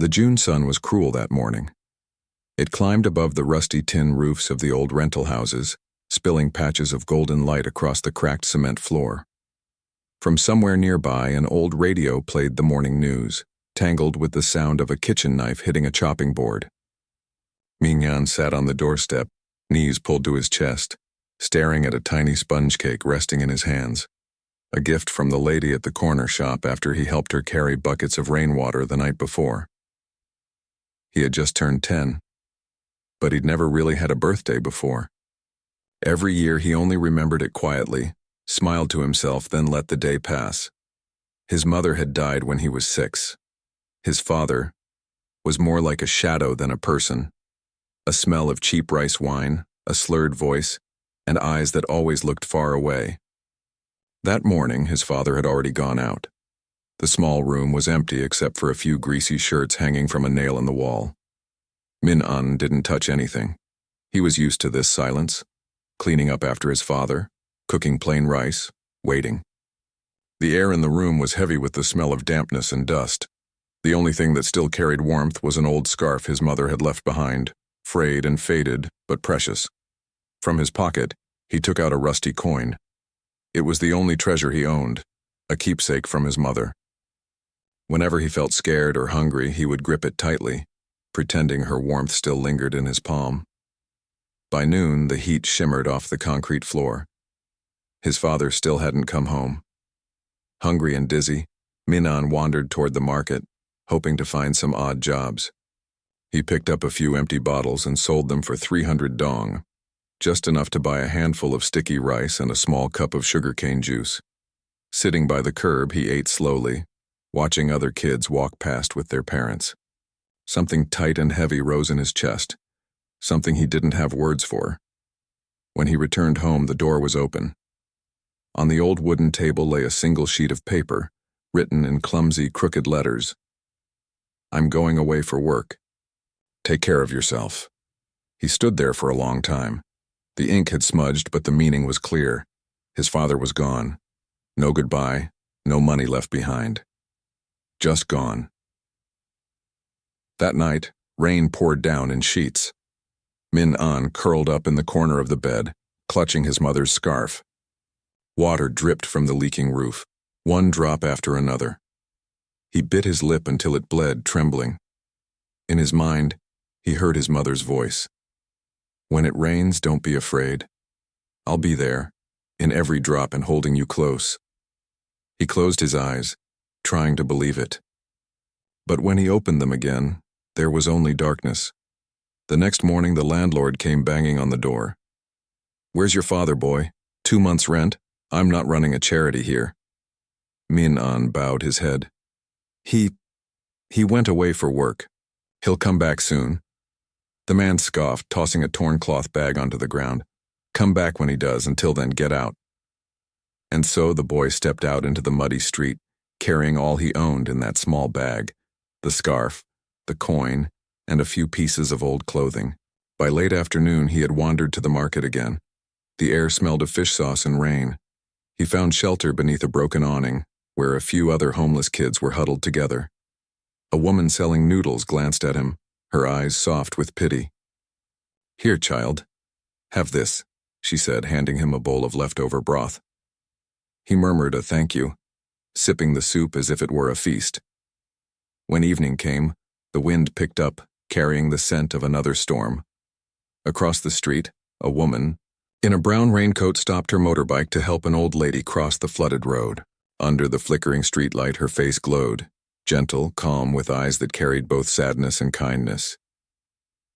The June sun was cruel that morning. It climbed above the rusty tin roofs of the old rental houses, spilling patches of golden light across the cracked cement floor. From somewhere nearby, an old radio played the morning news, tangled with the sound of a kitchen knife hitting a chopping board. Mignon sat on the doorstep, knees pulled to his chest, staring at a tiny sponge cake resting in his hands, a gift from the lady at the corner shop after he helped her carry buckets of rainwater the night before. He had just turned 10, but he'd never really had a birthday before. Every year he only remembered it quietly, smiled to himself, then let the day pass. His mother had died when he was 6. His father was more like a shadow than a person, a smell of cheap rice wine, a slurred voice, and eyes that always looked far away. That morning, his father had already gone out. The small room was empty except for a few greasy shirts hanging from a nail in the wall. Min-an didn't touch anything. He was used to this silence, cleaning up after his father, cooking plain rice, waiting. The air in the room was heavy with the smell of dampness and dust. The only thing that still carried warmth was an old scarf his mother had left behind, frayed and faded, but precious. From his pocket, he took out a rusty coin. It was the only treasure he owned, a keepsake from his mother. Whenever he felt scared or hungry, he would grip it tightly, pretending her warmth still lingered in his palm. By noon, the heat shimmered off the concrete floor. His father still hadn't come home. Hungry and dizzy, Min-an wandered toward the market, hoping to find some odd jobs. He picked up a few empty bottles and sold them for 300 dong, just enough to buy a handful of sticky rice and a small cup of sugarcane juice. Sitting by the curb, he ate slowly, watching other kids walk past with their parents. Something tight and heavy rose in his chest, something he didn't have words for. When he returned home, the door was open. On the old wooden table lay a single sheet of paper, written in clumsy, crooked letters. "I'm going away for work. Take care of yourself." He stood there for a long time. The ink had smudged, but the meaning was clear. His father was gone. No goodbye, no money left behind. Just gone. That night, rain poured down in sheets. Min-an curled up in the corner of the bed, clutching his mother's scarf. Water dripped from the leaking roof, one drop after another. He bit his lip until it bled, trembling. In his mind, he heard his mother's voice. "When it rains, don't be afraid. I'll be there, in every drop and holding you close." He closed his eyes, trying to believe it. But when he opened them again, there was only darkness. The next morning, the landlord came banging on the door. "Where's your father, boy? 2 months' rent? I'm not running a charity here." Min-an bowed his head. He went away for work. He'll come back soon." The man scoffed, tossing a torn cloth bag onto the ground. "Come back when he does. Until then, get out." And so the boy stepped out into the muddy street, carrying all he owned in that small bag, the scarf, the coin, and a few pieces of old clothing. By late afternoon, he had wandered to the market again. The air smelled of fish sauce and rain. He found shelter beneath a broken awning, where a few other homeless kids were huddled together. A woman selling noodles glanced at him, her eyes soft with pity. "Here, child. Have this," she said, handing him a bowl of leftover broth. He murmured a thank you, sipping the soup as if it were a feast. When evening came, the wind picked up, carrying the scent of another storm. Across the street, a woman in a brown raincoat stopped her motorbike to help an old lady cross the flooded road. Under the flickering streetlight, her face glowed, gentle, calm, with eyes that carried both sadness and kindness.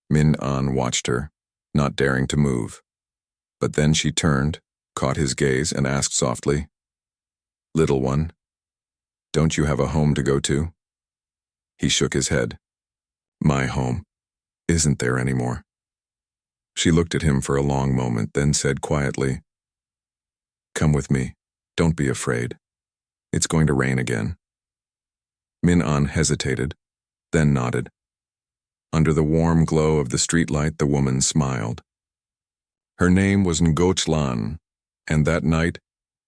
Min-an watched her, not daring to move. But then she turned, caught his gaze, and asked softly, "Little one, don't you have a home to go to?" He shook his head. "My home isn't there anymore." She looked at him for a long moment, then said quietly, "Come with me. Don't be afraid. It's going to rain again." Min-an hesitated, then nodded. Under the warm glow of the streetlight, the woman smiled. Her name was Ngochlan, and that night,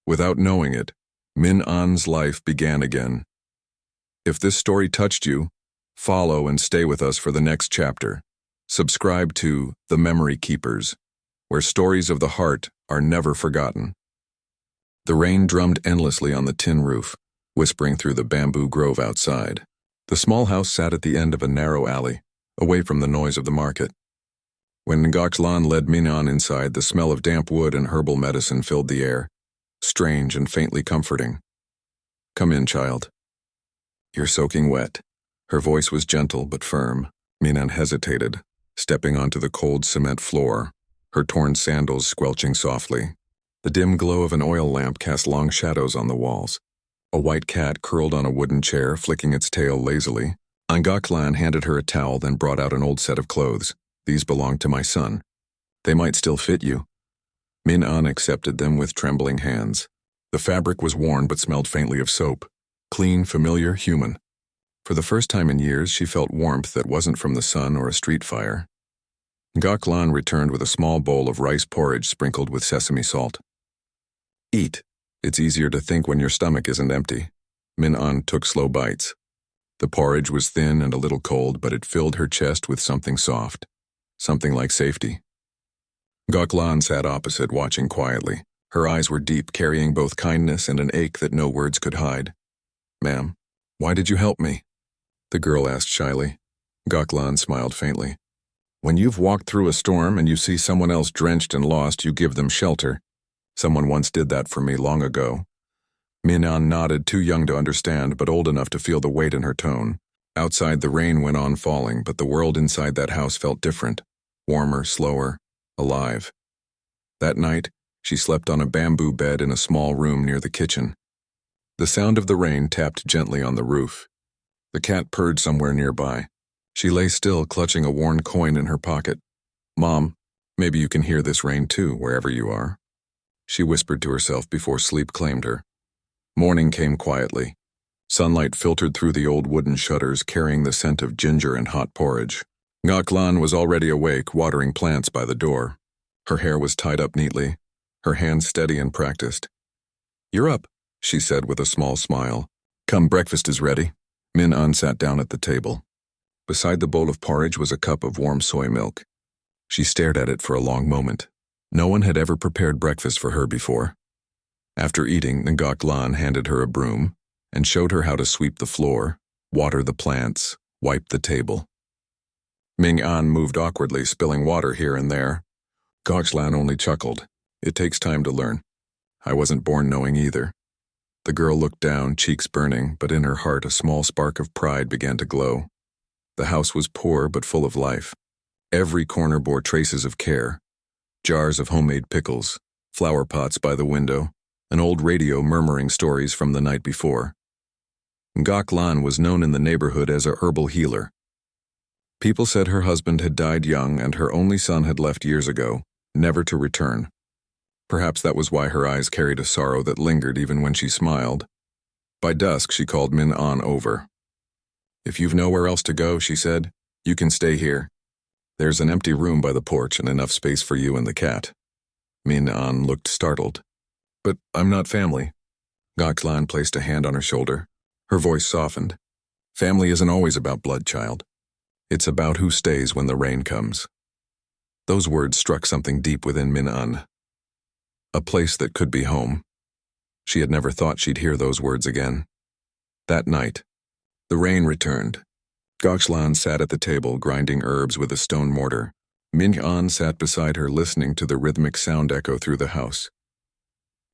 without knowing it, Min-an's life began again. If this story touched you, Follow and stay with us for the next chapter. Subscribe to The Memory Keepers, where stories of the heart are never forgotten. The rain drummed endlessly on the tin roof, whispering through the bamboo grove outside. The small house sat at the end of a narrow alley, away from the noise of the market. When Ngaklan led Minan inside, the smell of damp wood and herbal medicine filled the air, strange and faintly comforting. "Come in, child. You're soaking wet." Her voice was gentle but firm. Minan hesitated, stepping onto the cold cement floor, her torn sandals squelching softly. The dim glow of an oil lamp cast long shadows on the walls. A white cat curled on a wooden chair, flicking its tail lazily. Ngaklan handed her a towel, then brought out an old set of clothes. "These belong to my son. They might still fit you." Minan accepted them with trembling hands. The fabric was worn but smelled faintly of soap. Clean, familiar, human. For the first time in years, she felt warmth that wasn't from the sun or a street fire. Ngaklan returned with a small bowl of rice porridge sprinkled with sesame salt. "Eat. It's easier to think when your stomach isn't empty." Minan took slow bites. The porridge was thin and a little cold, but it filled her chest with something soft, something like safety. Ngaklan sat opposite, watching quietly. Her eyes were deep, carrying both kindness and an ache that no words could hide. "Ma'am, why did you help me?" the girl asked shyly. Ngaklan smiled faintly. "When you've walked through a storm and you see someone else drenched and lost, you give them shelter. Someone once did that for me long ago." Minan nodded, too young to understand, but old enough to feel the weight in her tone. Outside, the rain went on falling, but the world inside that house felt different. Warmer, slower, alive. That night, she slept on a bamboo bed in a small room near the kitchen. The sound of the rain tapped gently on the roof. The cat purred somewhere nearby. She lay still, clutching a worn coin in her pocket. "Mom, maybe you can hear this rain too, wherever you are," she whispered to herself before sleep claimed her. Morning came quietly. Sunlight filtered through the old wooden shutters, carrying the scent of ginger and hot porridge. Ngaklan was already awake, watering plants by the door. Her hair was tied up neatly, her hands steady and practiced. "You're up," she said with a small smile. "Come, breakfast is ready." Minan sat down at the table. Beside the bowl of porridge was a cup of warm soy milk. She stared at it for a long moment. No one had ever prepared breakfast for her before. After eating, Ngaklan handed her a broom and showed her how to sweep the floor, water the plants, wipe the table. Ming-an moved awkwardly, spilling water here and there. Ngaklan only chuckled. "It takes time to learn. I wasn't born knowing either." The girl looked down, cheeks burning, but in her heart a small spark of pride began to glow. The house was poor but full of life. Every corner bore traces of care. Jars of homemade pickles, flower pots by the window, an old radio murmuring stories from the night before. Ngaklan was known in the neighborhood as a herbal healer. People said her husband had died young and her only son had left years ago, never to return. Perhaps that was why her eyes carried a sorrow that lingered even when she smiled. By dusk, she called Min-an over. "If you've nowhere else to go," she said, "you can stay here. There's an empty room by the porch and enough space for you and the cat." Min-an looked startled. "But I'm not family." Ngaklan placed a hand on her shoulder. Her voice softened. "Family isn't always about blood, child. It's about who stays when the rain comes." Those words struck something deep within Min-an. A place that could be home. She had never thought she'd hear those words again. That night, the rain returned. Ngaklan sat at the table, grinding herbs with a stone mortar. Min-an sat beside her, listening to the rhythmic sound echo through the house.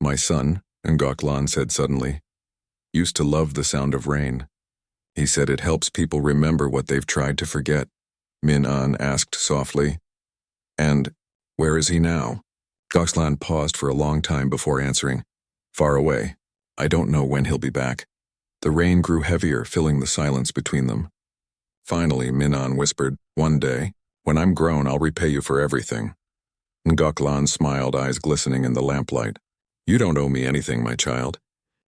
"My son," Ngaklan said suddenly, "used to love the sound of rain. He said it helps people remember what they've tried to forget." Min-an asked softly, "And where is he now?" Ngaklan paused for a long time before answering. "Far away. I don't know when he'll be back." The rain grew heavier, filling the silence between them. Finally, Min-an whispered, "One day, when I'm grown, I'll repay you for everything." Ngaklan smiled, eyes glistening in the lamplight. "You don't owe me anything, my child.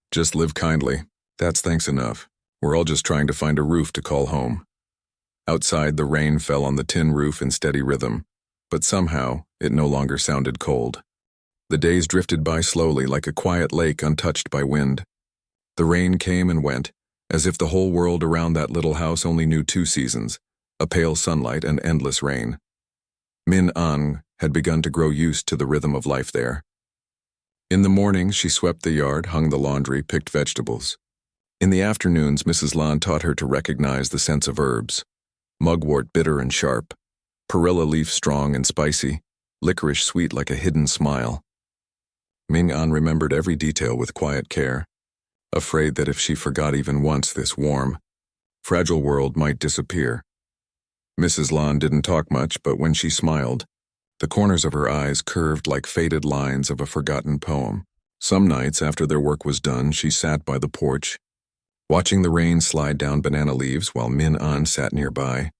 Just live kindly. That's thanks enough. We're all just trying to find a roof to call home." Outside, the rain fell on the tin roof in steady rhythm, but somehow it no longer sounded cold. The days drifted by slowly, like a quiet lake untouched by wind. The rain came and went, as if the whole world around that little house only knew two seasons, a pale sunlight and endless rain. Min An had begun to grow used to the rhythm of life there. In the mornings, she swept the yard, hung the laundry, picked vegetables. In the afternoons, Mrs. Lan taught her to recognize the scents of herbs: mugwort bitter and sharp, perilla leaf strong and spicy, licorice sweet like a hidden smile. Ming An remembered every detail with quiet care, afraid that if she forgot even once this warm, fragile world might disappear. Mrs. Lan didn't talk much, but when she smiled, the corners of her eyes curved like faded lines of a forgotten poem. Some nights after their work was done, she sat by the porch, watching the rain slide down banana leaves while Min An sat nearby,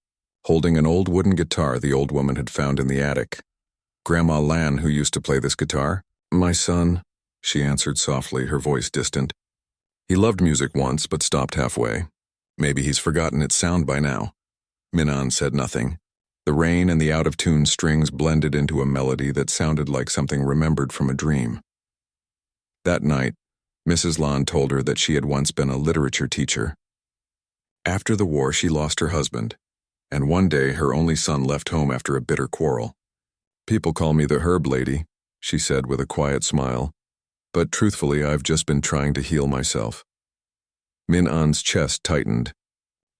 holding an old wooden guitar the old woman had found in the attic. "Grandma Lan, who used to play this guitar?" "My son," she answered softly, her voice distant. "He loved music once, but stopped halfway. Maybe he's forgotten its sound by now." Min An said nothing. The rain and the out-of-tune strings blended into a melody that sounded like something remembered from a dream. That night, Mrs. Lan told her that she had once been a literature teacher. After the war, she lost her husband, and one day her only son left home after a bitter quarrel. "People call me the herb lady," she said with a quiet smile, "but truthfully, I've just been trying to heal myself." Min An's chest tightened.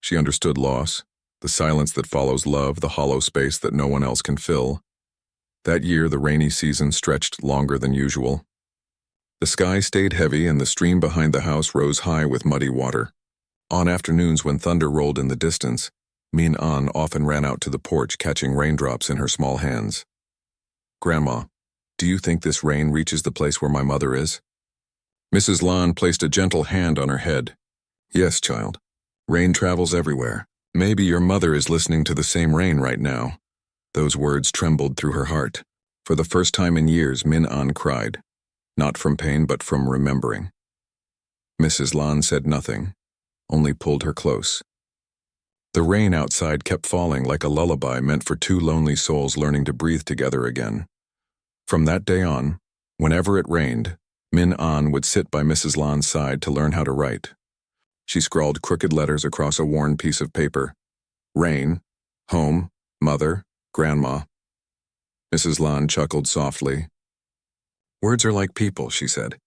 She understood loss, the silence that follows love, the hollow space that no one else can fill. That year, the rainy season stretched longer than usual. The sky stayed heavy and the stream behind the house rose high with muddy water. On afternoons when thunder rolled in the distance, Min An often ran out to the porch catching raindrops in her small hands. "Grandma, do you think this rain reaches the place where my mother is?" Mrs. Lan placed a gentle hand on her head. "Yes, child. Rain travels everywhere. Maybe your mother is listening to the same rain right now." Those words trembled through her heart. For the first time in years, Min An cried. Not from pain, but from remembering. Mrs. Lan said nothing, only pulled her close. The rain outside kept falling like a lullaby meant for two lonely souls learning to breathe together again. From that day on, whenever it rained, Min An would sit by Mrs. Lan's side to learn how to write. She scrawled crooked letters across a worn piece of paper. Rain, home, mother, grandma. Mrs. Lan chuckled softly. "Words are like people," she said.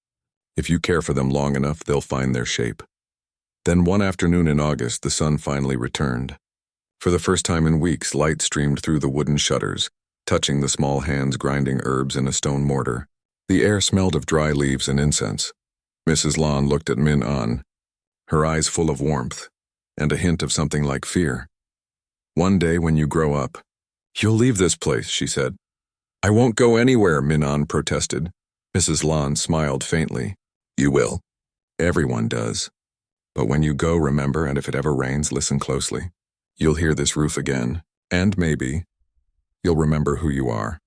"If you care for them long enough, they'll find their shape." Then one afternoon in August, the sun finally returned. For the first time in weeks, light streamed through the wooden shutters, touching the small hands grinding herbs in a stone mortar. The air smelled of dry leaves and incense. Mrs. Lan looked at Min An, her eyes full of warmth, and a hint of something like fear. "One day when you grow up, you'll leave this place," she said. "I won't go anywhere," Min An protested. Mrs. Lan smiled faintly. "You will. Everyone does. But when you go, remember, and if it ever rains, listen closely. You'll hear this roof again, and maybe you'll remember who you are."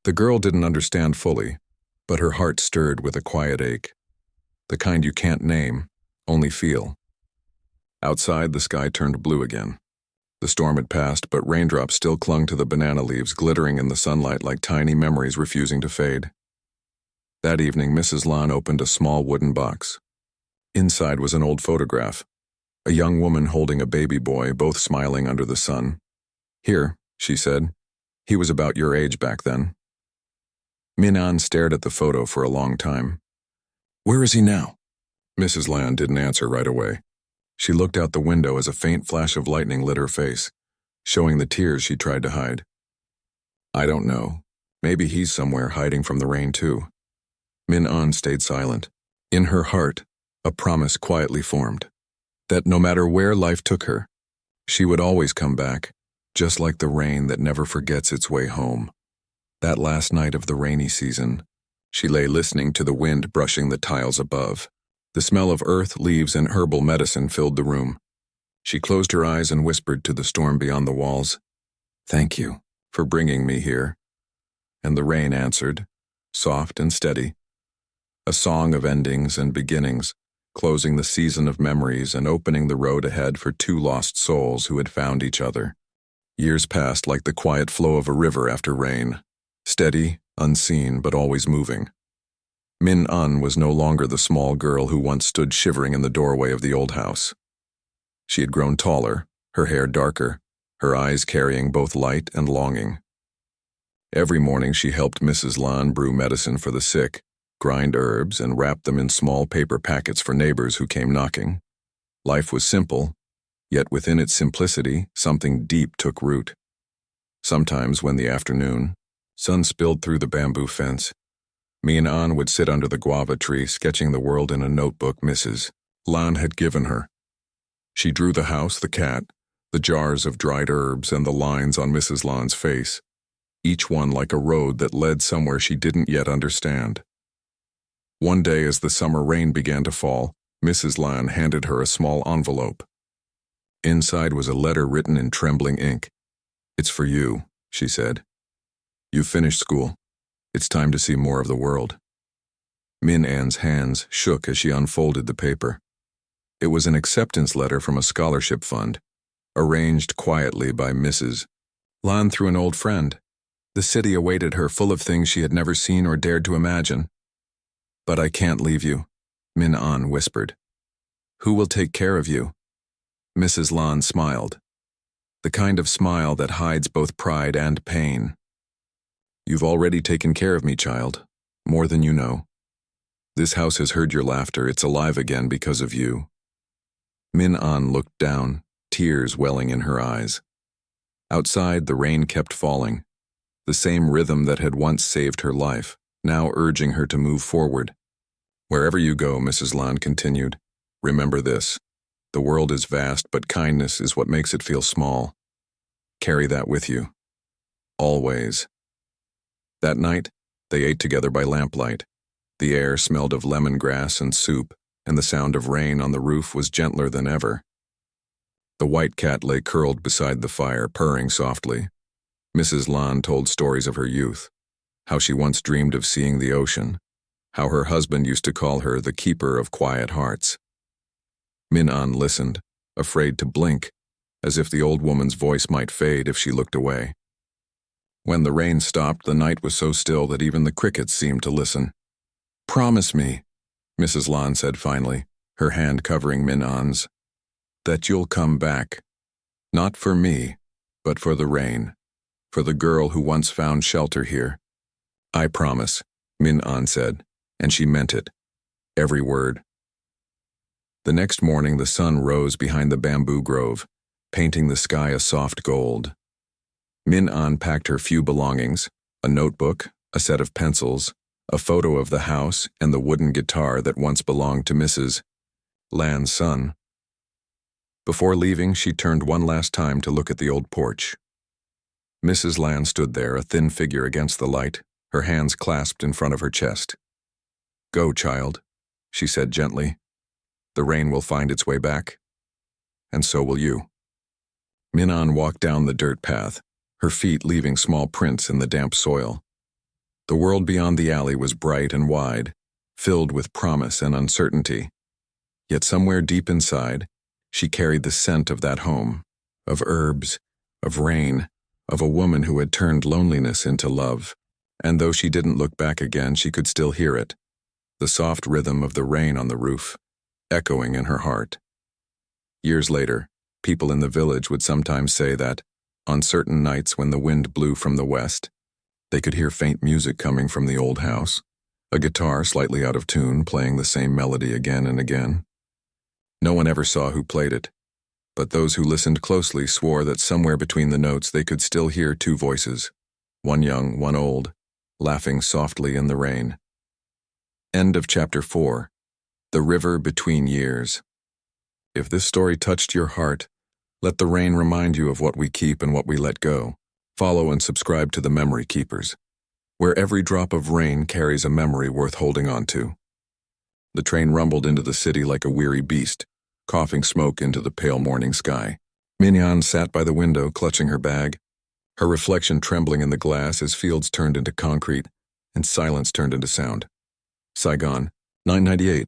The girl didn't understand fully, but her heart stirred with a quiet ache. The kind you can't name, only feel. Outside, the sky turned blue again. The storm had passed, but raindrops still clung to the banana leaves, glittering in the sunlight like tiny memories refusing to fade. That evening, Mrs. Lan opened a small wooden box. Inside was an old photograph, a young woman holding a baby boy, both smiling under the sun. "Here," she said. "He was about your age back then." Min An stared at the photo for a long time. "Where is he now?" Mrs. Lan didn't answer right away. She looked out the window as a faint flash of lightning lit her face, showing the tears she tried to hide. "I don't know. Maybe he's somewhere hiding from the rain too." Min An stayed silent. In her heart, a promise quietly formed, that no matter where life took her, she would always come back, just like the rain that never forgets its way home. That last night of the rainy season, she lay listening to the wind brushing the tiles above. The smell of earth, leaves, and herbal medicine filled the room. She closed her eyes and whispered to the storm beyond the walls, "Thank you for bringing me here." And the rain answered, soft and steady, a song of endings and beginnings, closing the season of memories and opening the road ahead for two lost souls who had found each other. Years passed like the quiet flow of a river after rain, steady, unseen, but always moving. Min An was no longer the small girl who once stood shivering in the doorway of the old house. She had grown taller, her hair darker, her eyes carrying both light and longing. Every morning she helped Mrs. Lan brew medicine for the sick, grind herbs, and wrap them in small paper packets for neighbors who came knocking. Life was simple, yet within its simplicity, something deep took root. Sometimes when the afternoon sun spilled through the bamboo fence, Min An would sit under the guava tree sketching the world in a notebook Mrs. Lan had given her. She drew the house, the cat, the jars of dried herbs, and the lines on Mrs. Lan's face, each one like a road that led somewhere she didn't yet understand. One day as the summer rain began to fall, Mrs. Lan handed her a small envelope. Inside was a letter written in trembling ink. "It's for you," she said. "You've finished school. It's time to see more of the world." Min An's hands shook as she unfolded the paper. It was an acceptance letter from a scholarship fund, arranged quietly by Mrs. Lan through an old friend. The city awaited her, full of things she had never seen or dared to imagine. "But I can't leave you," Min An whispered. "Who will take care of you?" Mrs. Lan smiled, the kind of smile that hides both pride and pain. "You've already taken care of me, child, more than you know. This house has heard your laughter. It's alive again because of you." Min An looked down, tears welling in her eyes. Outside, the rain kept falling, the same rhythm that had once saved her life, now urging her to move forward. "Wherever you go," Mrs. Lan continued, "remember this. The world is vast, but kindness is what makes it feel small. Carry that with you. Always." That night, they ate together by lamplight. The air smelled of lemongrass and soup, and the sound of rain on the roof was gentler than ever. The white cat lay curled beside the fire, purring softly. Mrs. Lan told stories of her youth, how she once dreamed of seeing the ocean, how her husband used to call her the keeper of quiet hearts. Min An listened, afraid to blink, as if the old woman's voice might fade if she looked away. When the rain stopped, the night was so still that even the crickets seemed to listen. "Promise me," Mrs. Lan said finally, her hand covering Min An's, "that you'll come back. Not for me, but for the rain, for the girl who once found shelter here." "I promise," Min An said, and she meant it, every word. The next morning the sun rose behind the bamboo grove, painting the sky a soft gold. Min An packed her few belongings, a notebook, a set of pencils, a photo of the house, and the wooden guitar that once belonged to Mrs. Lan's son. Before leaving, she turned one last time to look at the old porch. Mrs. Lan stood there, a thin figure against the light, her hands clasped in front of her chest. "Go, child," she said gently. "The rain will find its way back, and so will you." Min An walked down the dirt path, her feet leaving small prints in the damp soil. The world beyond the alley was bright and wide, filled with promise and uncertainty. Yet somewhere deep inside, she carried the scent of that home, of herbs, of rain, of a woman who had turned loneliness into love. And though she didn't look back again, she could still hear it, the soft rhythm of the rain on the roof, echoing in her heart. Years later, people in the village would sometimes say that, on certain nights when the wind blew from the west, they could hear faint music coming from the old house, a guitar slightly out of tune playing the same melody again and again. No one ever saw who played it, but those who listened closely swore that somewhere between the notes they could still hear two voices, one young, one old, laughing softly in the rain. End of Chapter 4. The River Between Years. If this story touched your heart, let the rain remind you of what we keep and what we let go. Follow and subscribe to the Memory Keepers, where every drop of rain carries a memory worth holding on to. The train rumbled into the city like a weary beast, coughing smoke into the pale morning sky. Min An sat by the window, clutching her bag, her reflection trembling in the glass as fields turned into concrete and silence turned into sound. Saigon, 998.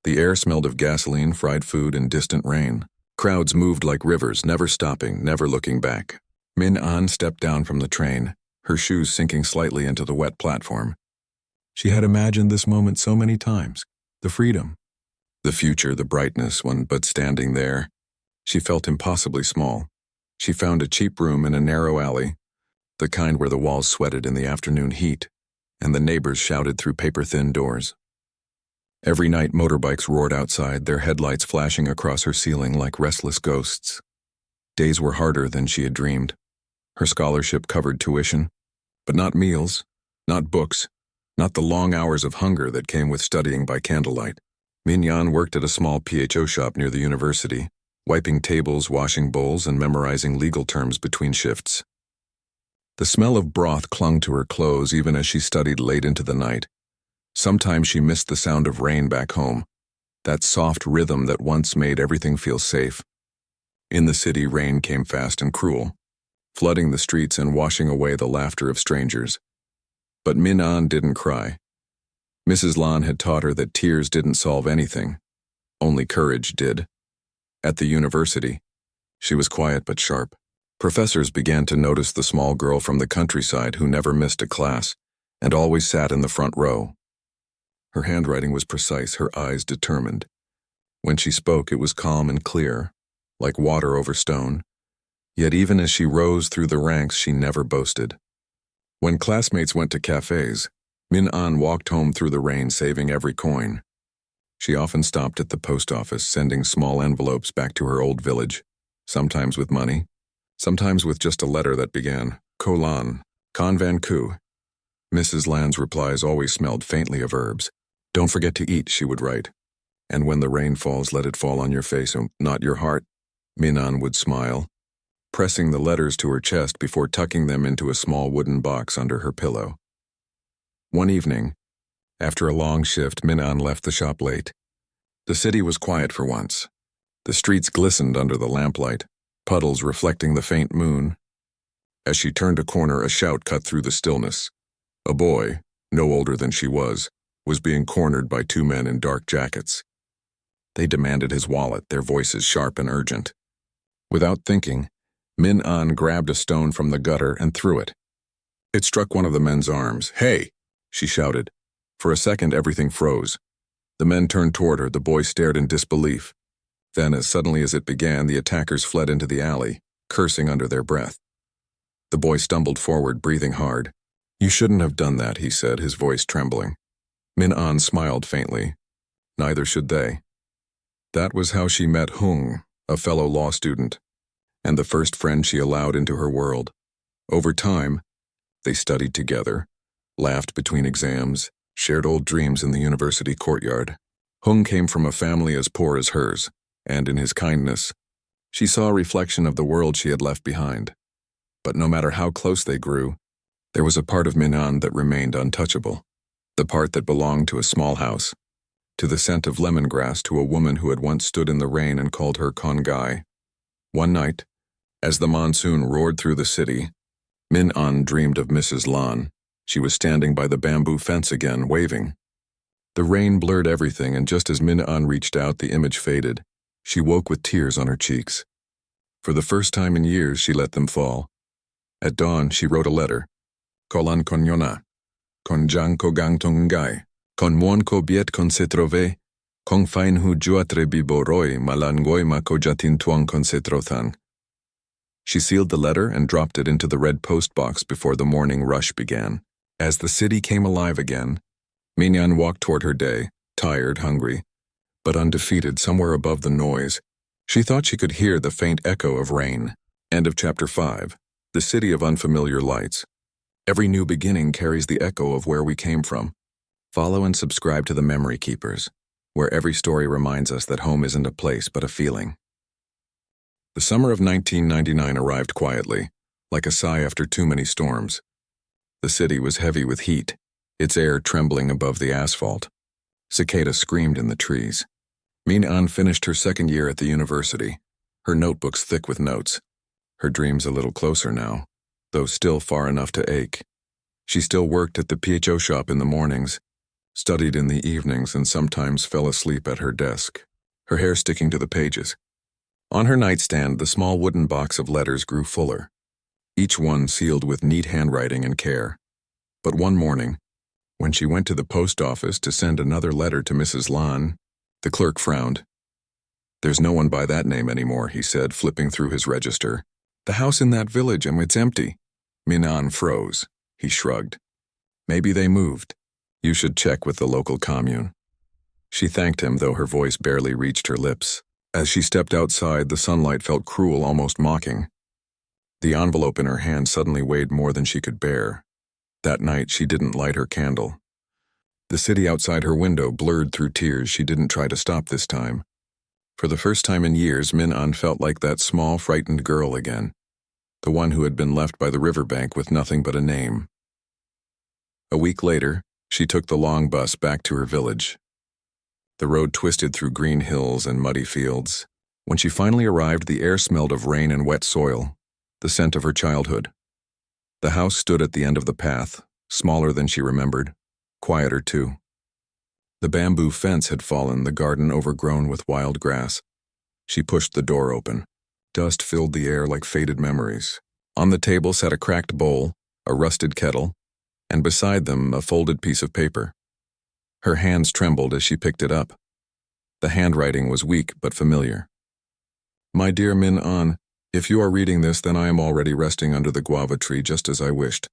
The air smelled of gasoline, fried food, and distant rain. Crowds moved like rivers, never stopping, never looking back. Min An stepped down from the train, her shoes sinking slightly into the wet platform. She had imagined this moment so many times. The freedom, the future, the brightness, but standing there, she felt impossibly small. She found a cheap room in a narrow alley, the kind where the walls sweated in the afternoon heat, and the neighbors shouted through paper-thin doors. Every night motorbikes roared outside, their headlights flashing across her ceiling like restless ghosts. Days were harder than she had dreamed. Her scholarship covered tuition, but not meals, not books, not the long hours of hunger that came with studying by candlelight. Minyan worked at a small PHO shop near the university, wiping tables, washing bowls, and memorizing legal terms between shifts. The smell of broth clung to her clothes even as she studied late into the night. Sometimes she missed the sound of rain back home, that soft rhythm that once made everything feel safe. In the city, rain came fast and cruel, flooding the streets and washing away the laughter of strangers. But Minyan didn't cry. Mrs. Lan had taught her that tears didn't solve anything. Only courage did. At the university, she was quiet but sharp. Professors began to notice the small girl from the countryside who never missed a class and always sat in the front row. Her handwriting was precise, her eyes determined. When she spoke, it was calm and clear, like water over stone. Yet even as she rose through the ranks, she never boasted. When classmates went to cafes, Minyan walked home through the rain, saving every coin. She often stopped at the post office, sending small envelopes back to her old village, sometimes with money, sometimes with just a letter that began, Kolan, Kon Van Ku. Mrs. Lan's replies always smelled faintly of herbs. Don't forget to eat, she would write. And when the rain falls, let it fall on your face, not your heart. Minyan would smile, pressing the letters to her chest before tucking them into a small wooden box under her pillow. One evening, after a long shift, Minyan left the shop late. The city was quiet for once. The streets glistened under the lamplight, puddles reflecting the faint moon. As she turned a corner, a shout cut through the stillness. A boy, no older than she was being cornered by two men in dark jackets. They demanded his wallet, their voices sharp and urgent. Without thinking, Minyan grabbed a stone from the gutter and threw it. It struck one of the men's arms. "Hey!" she shouted. For a second, everything froze. The men turned toward her, the boy stared in disbelief. Then, as suddenly as it began, the attackers fled into the alley, cursing under their breath. The boy stumbled forward, breathing hard. "You shouldn't have done that," he said, his voice trembling. Minyan smiled faintly. Neither should they. That was how she met Hung, a fellow law student, and the first friend she allowed into her world. Over time, they studied together, laughed between exams, shared old dreams in the university courtyard. Hung came from a family as poor as hers, and in his kindness, she saw a reflection of the world she had left behind. But no matter how close they grew, there was a part of Minyan that remained untouchable. The part that belonged to a small house, to the scent of lemongrass, to a woman who had once stood in the rain and called her Kongai. One night, as the monsoon roared through the city, Minyan dreamed of Mrs. Lan. She was standing by the bamboo fence again, waving. The rain blurred everything, and just as Minyan reached out, the image faded. She woke with tears on her cheeks. For the first time in years, she let them fall. At dawn, she wrote a letter. Kolan konyona. Kon jang ko gang tongai, kon mon ko biet kon se trove, kong fain hu juatre biboroi malangoi ma ko jatin tuang kon se trothang. She sealed the letter and dropped it into the red post box before the morning rush began. As the city came alive again, Minyan walked toward her day, tired, hungry, but undefeated. Somewhere above the noise, she thought she could hear the faint echo of rain. End of Chapter 5. The City of Unfamiliar Lights. Every new beginning carries the echo of where we came from. Follow and subscribe to the Memory Keepers, where every story reminds us that home isn't a place but a feeling. The summer of 1999 arrived quietly, like a sigh after too many storms. The city was heavy with heat, its air trembling above the asphalt. Cicadas screamed in the trees. Minyan finished her second year at the university, her notebooks thick with notes, her dreams a little closer now, though still far enough to ache. She still worked at the PHO shop in the mornings, studied in the evenings, and sometimes fell asleep at her desk, her hair sticking to the pages. On her nightstand, the small wooden box of letters grew fuller, each one sealed with neat handwriting and care. But one morning, When she went to the post office to send another letter to Mrs. Lan, the clerk frowned. "There's no one by that name anymore," he said, flipping through his register. "The house in that village, and it's empty." Min-an froze. He shrugged. "Maybe they moved. You should check with the local commune." She thanked him, though her voice barely reached her lips. As she stepped outside, the sunlight felt cruel, almost mocking. The envelope in her hand suddenly weighed more than she could bear. That night, she didn't light her candle. The city outside her window blurred through tears she didn't try to stop this time. For the first time in years, Min-an felt like that small, frightened girl again, the one who had been left by the riverbank with nothing but a name. A week later, she took the long bus back to her village. The road twisted through green hills and muddy fields. When she finally arrived, the air smelled of rain and wet soil, the scent of her childhood. The house stood at the end of the path, smaller than she remembered, quieter too. The bamboo fence had fallen, the garden overgrown with wild grass. She pushed the door open. Dust filled the air like faded memories. On the table sat a cracked bowl, a rusted kettle, and beside them a folded piece of paper. Her hands trembled as she picked it up. The handwriting was weak but familiar. "My dear Min-an, if you are reading this, then I am already resting under the guava tree just as I wished.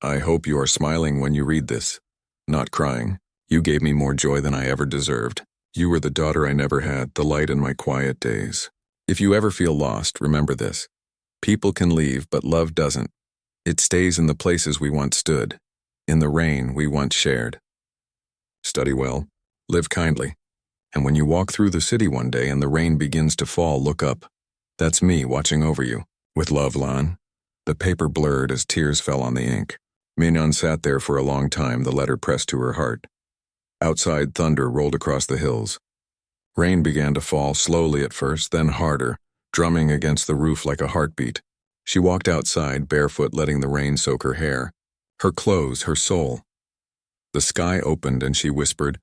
I hope you are smiling when you read this, not crying. You gave me more joy than I ever deserved. You were the daughter I never had, the light in my quiet days. If you ever feel lost, remember this. People can leave, but love doesn't. It stays in the places we once stood, in the rain we once shared. Study well, live kindly, and when you walk through the city one day and the rain begins to fall, look up. That's me watching over you. With love, Lan." The paper blurred as tears fell on the ink. Min-an sat there for a long time, the letter pressed to her heart. Outside, thunder rolled across the hills. Rain began to fall, slowly at first, then harder, drumming against the roof like a heartbeat. She walked outside, barefoot, letting the rain soak her hair, her clothes, her soul. The sky opened and she whispered,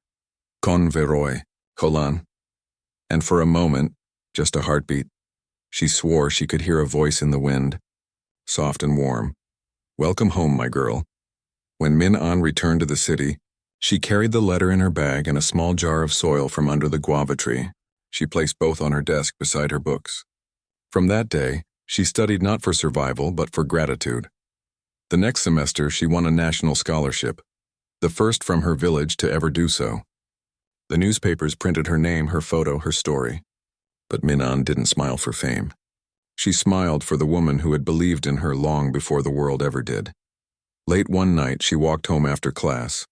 "Con veroi, Holan." And for a moment, just a heartbeat, she swore she could hear a voice in the wind, soft and warm. "Welcome home, my girl." When Min-an returned to the city, she carried the letter in her bag and a small jar of soil from under the guava tree. She placed both on her desk beside her books. From that day, she studied not for survival, but for gratitude. The next semester, she won a national scholarship, the first from her village to ever do so. The newspapers printed her name, her photo, her story. But Min-an didn't smile for fame. She smiled for the woman who had believed in her long before the world ever did. Late one night, she walked home after class.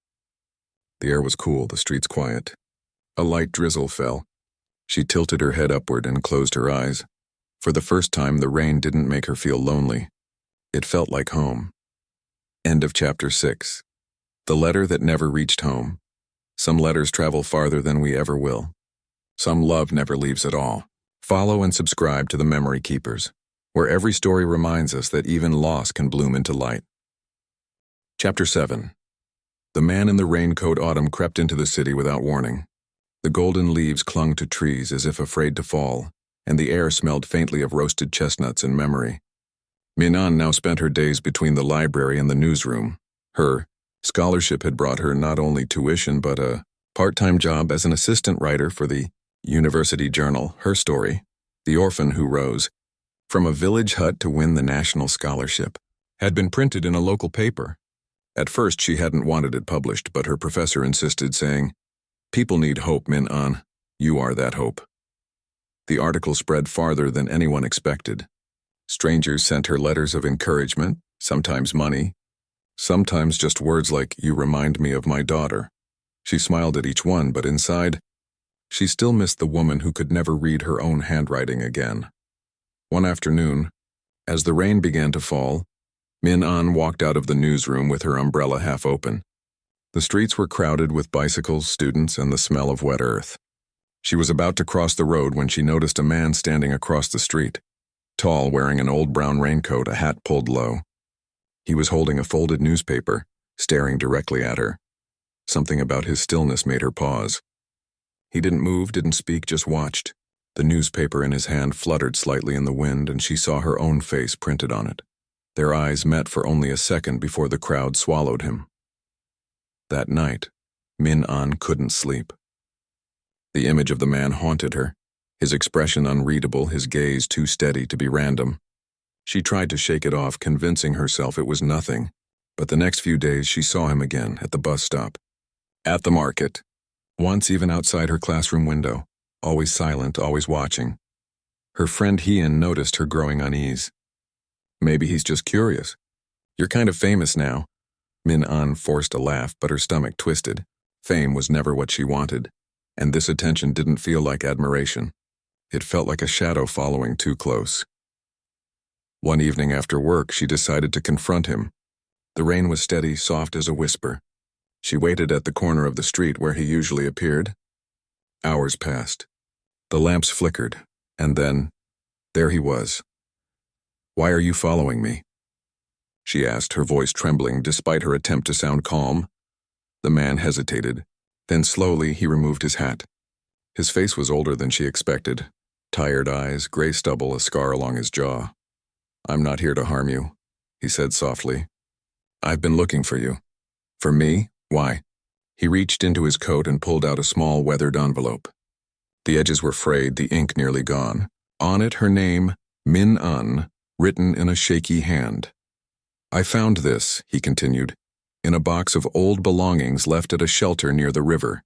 The air was cool, the streets quiet. A light drizzle fell. She tilted her head upward and closed her eyes. For the first time, the rain didn't make her feel lonely. It felt like home. End of chapter 6. The letter that never reached home. Some letters travel farther than we ever will. Some love never leaves at all. Follow and subscribe to the Memory Keepers, where every story reminds us that even loss can bloom into light. Chapter 7. The man in the raincoat. Autumn crept into the city without warning. The golden leaves clung to trees as if afraid to fall, and the air smelled faintly of roasted chestnuts and memory. Min-an now spent her days between the library and the newsroom. Her scholarship had brought her not only tuition but a part-time job as an assistant writer for the university journal. Her story, The Orphan Who Rose, from a village hut to win the national scholarship, had been printed in a local paper. At first she hadn't wanted it published, but her professor insisted, saying, "People need hope, Min-an. You are that hope." The article spread farther than anyone expected. Strangers sent her letters of encouragement, sometimes money, sometimes just words like, "You remind me of my daughter." She smiled at each one, but inside, she still missed the woman who could never read her own handwriting again. One afternoon, as the rain began to fall, Min-an walked out of the newsroom with her umbrella half open. The streets were crowded with bicycles, students, and the smell of wet earth. She was about to cross the road when she noticed a man standing across the street, tall, wearing an old brown raincoat, a hat pulled low. He was holding a folded newspaper, staring directly at her. Something about his stillness made her pause. He didn't move, didn't speak, just watched. The newspaper in his hand fluttered slightly in the wind, and she saw her own face printed on it. Their eyes met for only a second before the crowd swallowed him. That night, Min-an couldn't sleep. The image of the man haunted her, his expression unreadable, his gaze too steady to be random. She tried to shake it off, convincing herself it was nothing, but the next few days she saw him again at the bus stop, at the market, once even outside her classroom window, always silent, always watching. Her friend Hien noticed her growing unease. Maybe he's just curious. You're kind of famous now. Min-an forced a laugh, but her stomach twisted. Fame was never what she wanted, and this attention didn't feel like admiration. It felt like a shadow following too close. One evening after work, she decided to confront him. The rain was steady, soft as a whisper. She waited at the corner of the street where he usually appeared. Hours passed. The lamps flickered, and then, there he was. "Why are you following me?" she asked, her voice trembling despite her attempt to sound calm. The man hesitated. Then slowly he removed his hat. His face was older than she expected. Tired eyes, gray stubble, a scar along his jaw. "I'm not here to harm you," he said softly. "I've been looking for you." "For me? Why?" He reached into his coat and pulled out a small weathered envelope. The edges were frayed, the ink nearly gone. On it her name, Min-an, written in a shaky hand. "I found this," he continued, "in a box of old belongings left at a shelter near the river."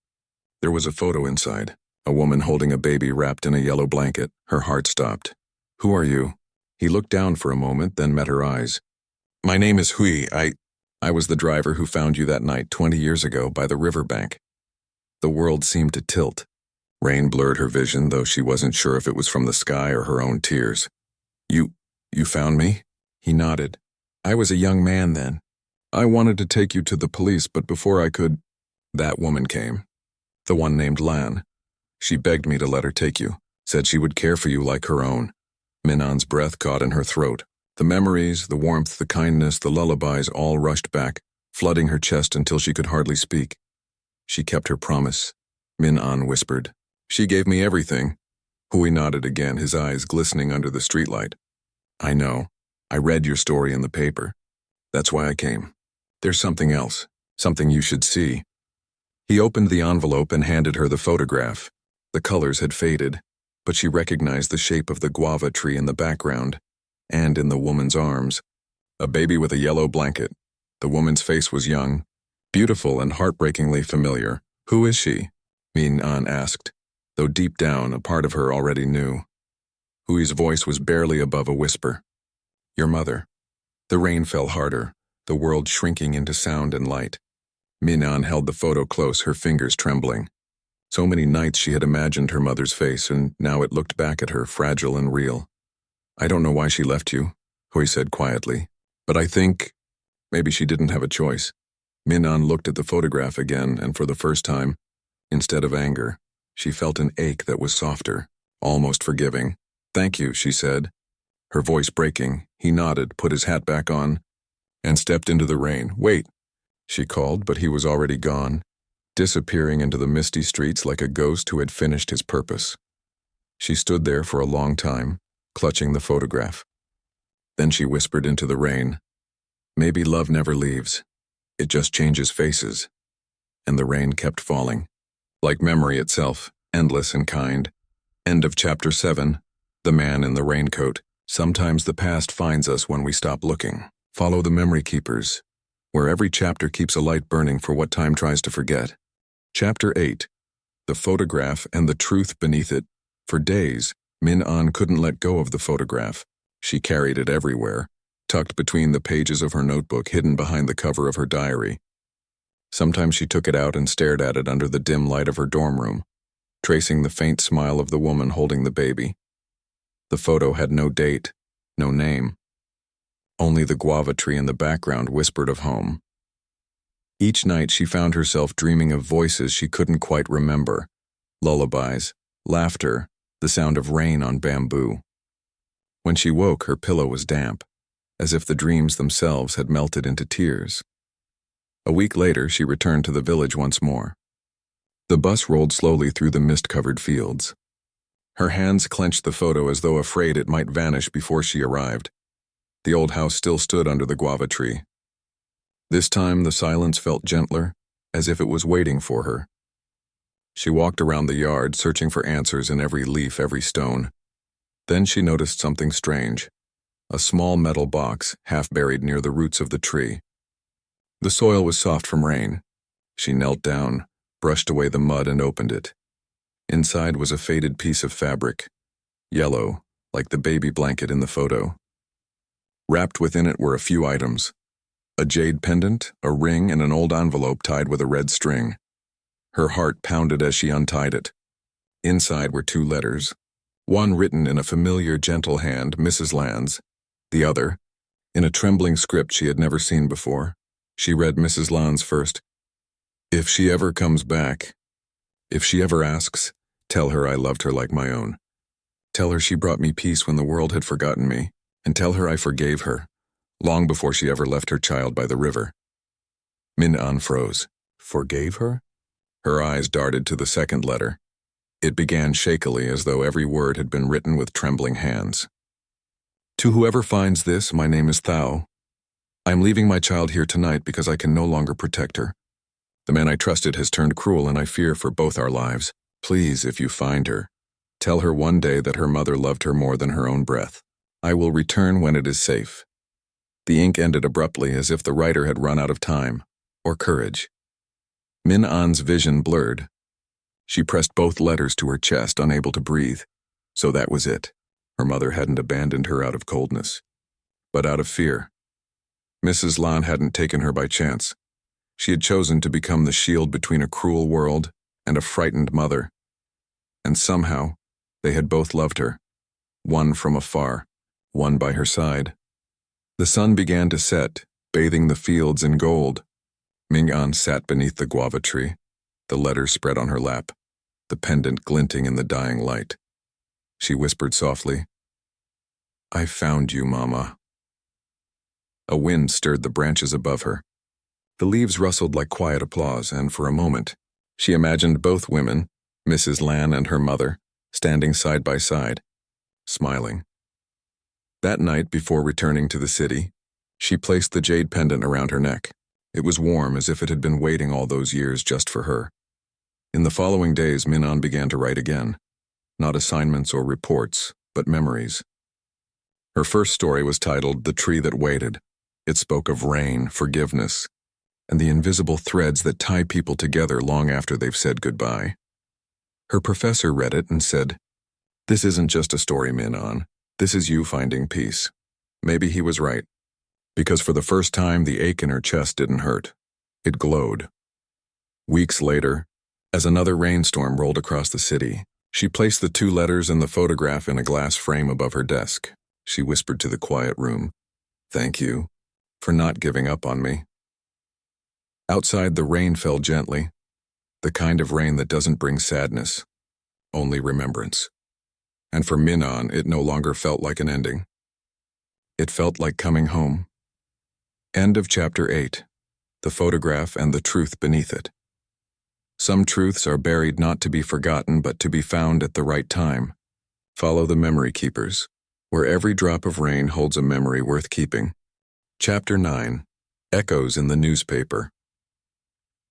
There was a photo inside, a woman holding a baby wrapped in a yellow blanket. Her heart stopped. "Who are you?" He looked down for a moment, then met her eyes. "My name is Hui. I was the driver who found you that night 20 years ago by the riverbank." The world seemed to tilt. Rain blurred her vision, though she wasn't sure if it was from the sky or her own tears. You found me?" He nodded. "I was a young man then. I wanted to take you to the police, but before I could, that woman came. The one named Lan. She begged me to let her take you, said she would care for you like her own." Min-an's breath caught in her throat. The memories, the warmth, the kindness, the lullabies all rushed back, flooding her chest until she could hardly speak. "She kept her promise," Min-an whispered. "She gave me everything." Hui nodded again, his eyes glistening under the streetlight. "I know. I read your story in the paper. That's why I came. There's something else, something you should see." He opened the envelope and handed her the photograph. The colors had faded, but she recognized the shape of the guava tree in the background, and in the woman's arms. A baby with a yellow blanket. The woman's face was young, beautiful and heartbreakingly familiar. "Who is she?" Min-an asked, though deep down a part of her already knew. Hui's voice was barely above a whisper. "Your mother." The rain fell harder, the world shrinking into sound and light. Min-an held the photo close, her fingers trembling. So many nights she had imagined her mother's face, and now it looked back at her, fragile and real. "I don't know why she left you," Hui said quietly, "but I think maybe she didn't have a choice." Min-an looked at the photograph again, and for the first time, instead of anger, she felt an ache that was softer, almost forgiving. "Thank you," she said, her voice breaking. He nodded, put his hat back on, and stepped into the rain. "Wait," she called, but he was already gone, disappearing into the misty streets like a ghost who had finished his purpose. She stood there for a long time, clutching the photograph. Then she whispered into the rain, "Maybe love never leaves. It just changes faces." And the rain kept falling, like memory itself, endless and kind. End of Chapter 7. The Man in the Raincoat. Sometimes the past finds us when we stop looking. Follow the memory keepers, where every chapter keeps a light burning for what time tries to forget. Chapter 8. The Photograph and the Truth Beneath It. For days, Min-an couldn't let go of the photograph. She carried it everywhere, tucked between the pages of her notebook, hidden behind the cover of her diary. Sometimes she took it out and stared at it under the dim light of her dorm room, tracing the faint smile of the woman holding the baby. The photo had no date, no name. Only the guava tree in the background whispered of home. Each night she found herself dreaming of voices she couldn't quite remember, lullabies, laughter, the sound of rain on bamboo. When she woke, her pillow was damp, as if the dreams themselves had melted into tears. A week later, she returned to the village once more. The bus rolled slowly through the mist-covered fields. Her hands clenched the photo as though afraid it might vanish before she arrived. The old house still stood under the guava tree. This time the silence felt gentler, as if it was waiting for her. She walked around the yard, searching for answers in every leaf, every stone. Then she noticed something strange. A small metal box, half buried near the roots of the tree. The soil was soft from rain. She knelt down, brushed away the mud, and opened it. Inside was a faded piece of fabric, yellow, like the baby blanket in the photo. Wrapped within it were a few items: a jade pendant, a ring, and an old envelope tied with a red string. Her heart pounded as she untied it. Inside were 2 letters, one written in a familiar, gentle hand, Mrs. Land's. The other, in a trembling script she had never seen before. She read Mrs. Land's first. "If she ever comes back, if she ever asks, tell her I loved her like my own. Tell her she brought me peace when the world had forgotten me, and tell her I forgave her, long before she ever left her child by the river." Min-an froze. Forgave her? Her eyes darted to the second letter. It began shakily, as though every word had been written with trembling hands. "To whoever finds this, my name is Thao. I am leaving my child here tonight because I can no longer protect her. The man I trusted has turned cruel, and I fear for both our lives. Please, if you find her, tell her one day that her mother loved her more than her own breath. I will return when it is safe." The ink ended abruptly, as if the writer had run out of time, or courage. Min-an's vision blurred. She pressed both letters to her chest, unable to breathe. So that was it. Her mother hadn't abandoned her out of coldness, but out of fear. Mrs. Land hadn't taken her by chance. She had chosen to become the shield between a cruel world and a frightened mother. And somehow, they had both loved her, one from afar, one by her side. The sun began to set, bathing the fields in gold. Min-an sat beneath the guava tree, the letters spread on her lap, the pendant glinting in the dying light. She whispered softly, "I found you, Mama." A wind stirred the branches above her. The leaves rustled like quiet applause, and for a moment, she imagined both women, Mrs. Land and her mother, standing side by side, smiling. That night, before returning to the city, she placed the jade pendant around her neck. It was warm, as if it had been waiting all those years just for her. In the following days, Min-an began to write again. Not assignments or reports, but memories. Her first story was titled "The Tree That Waited." It spoke of rain, forgiveness, and the invisible threads that tie people together long after they've said goodbye. Her professor read it and said, "This isn't just a story, Min-an. This is you finding peace." Maybe he was right, because for the first time the ache in her chest didn't hurt. It glowed. Weeks later, as another rainstorm rolled across the city, she placed the 2 letters and the photograph in a glass frame above her desk. She whispered to the quiet room, "Thank you for not giving up on me." Outside, the rain fell gently, the kind of rain that doesn't bring sadness, only remembrance. And for Min-an, it no longer felt like an ending. It felt like coming home. End of Chapter 8. The photograph and the truth beneath it. Some truths are buried not to be forgotten, but to be found at the right time. Follow the memory keepers, where every drop of rain holds a memory worth keeping. Chapter 9. Echoes in the Newspaper.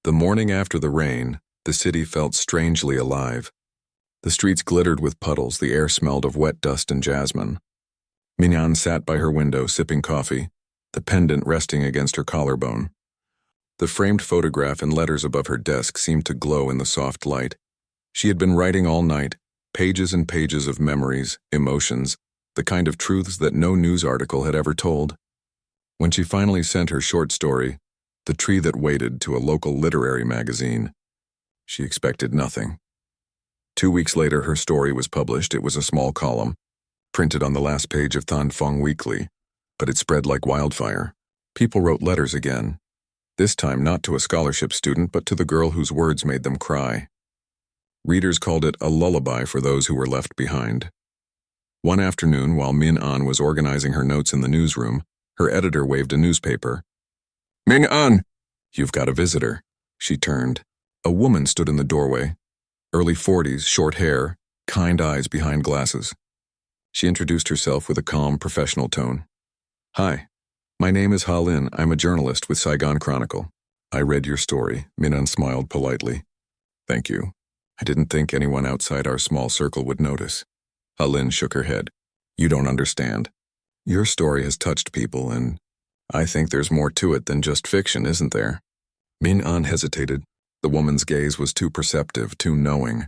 The morning after the rain, the city felt strangely alive. The streets glittered with puddles, the air smelled of wet dust and jasmine. Min-an sat by her window sipping coffee, the pendant resting against her collarbone. The framed photograph and letters above her desk seemed to glow in the soft light. She had been writing all night, pages and pages of memories, emotions, the kind of truths that no news article had ever told. When she finally sent her short story, "The Tree That Waited," to a local literary magazine, she expected nothing. 2 weeks later, her story was published. It was a small column, printed on the last page of Thanh Phong Weekly, but it spread like wildfire. People wrote letters again, this time not to a scholarship student, but to the girl whose words made them cry. Readers called it a lullaby for those who were left behind. One afternoon, while Min-an was organizing her notes in the newsroom, her editor waved a newspaper. "Min-an, you've got a visitor." She turned. A woman stood in the doorway. Early 40s, short hair, kind eyes behind glasses. She introduced herself with a calm, professional tone. "Hi, my name is Ha Lin. I'm a journalist with Saigon Chronicle. I read your story, Min-an smiled politely. Thank you. I didn't think anyone outside our small circle would notice. Ha-Lin shook her head. You don't understand. Your story has touched people, and I think there's more to it than just fiction, isn't there? Min-an hesitated. The woman's gaze was too perceptive, too knowing.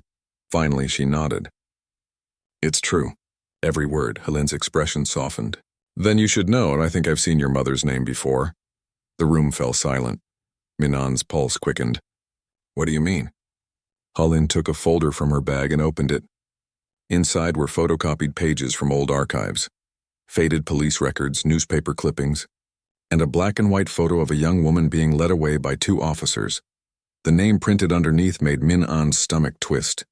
Finally, she nodded. It's true. Every word. Ha-Lin's expression softened. Then you should know, and I think I've seen your mother's name before. The room fell silent. Min-an's pulse quickened. What do you mean? Ha-Lin took a folder from her bag and opened it. Inside were photocopied pages from old archives, faded police records, newspaper clippings, and a black and white photo of a young woman being led away by two officers. The name printed underneath made Min-an's stomach twist.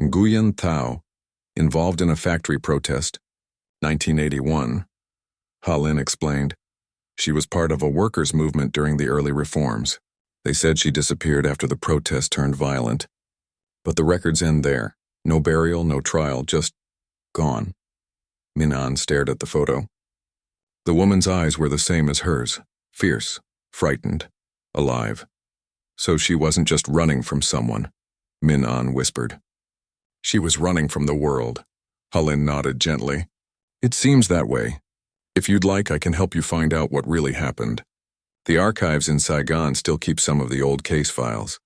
Nguyen Thao, involved in a factory protest, 1981. Ha-Lin explained. She was part of a workers' movement during the early reforms. They said she disappeared after the protest turned violent. But the records end there. No burial, no trial, just gone. Min-an stared at the photo. The woman's eyes were the same as hers, fierce, frightened, alive. So she wasn't just running from someone, Min-an whispered. She was running from the world. Ha-Lin nodded gently. It seems that way. If you'd like, I can help you find out what really happened. The archives in Saigon still keep some of the old case files.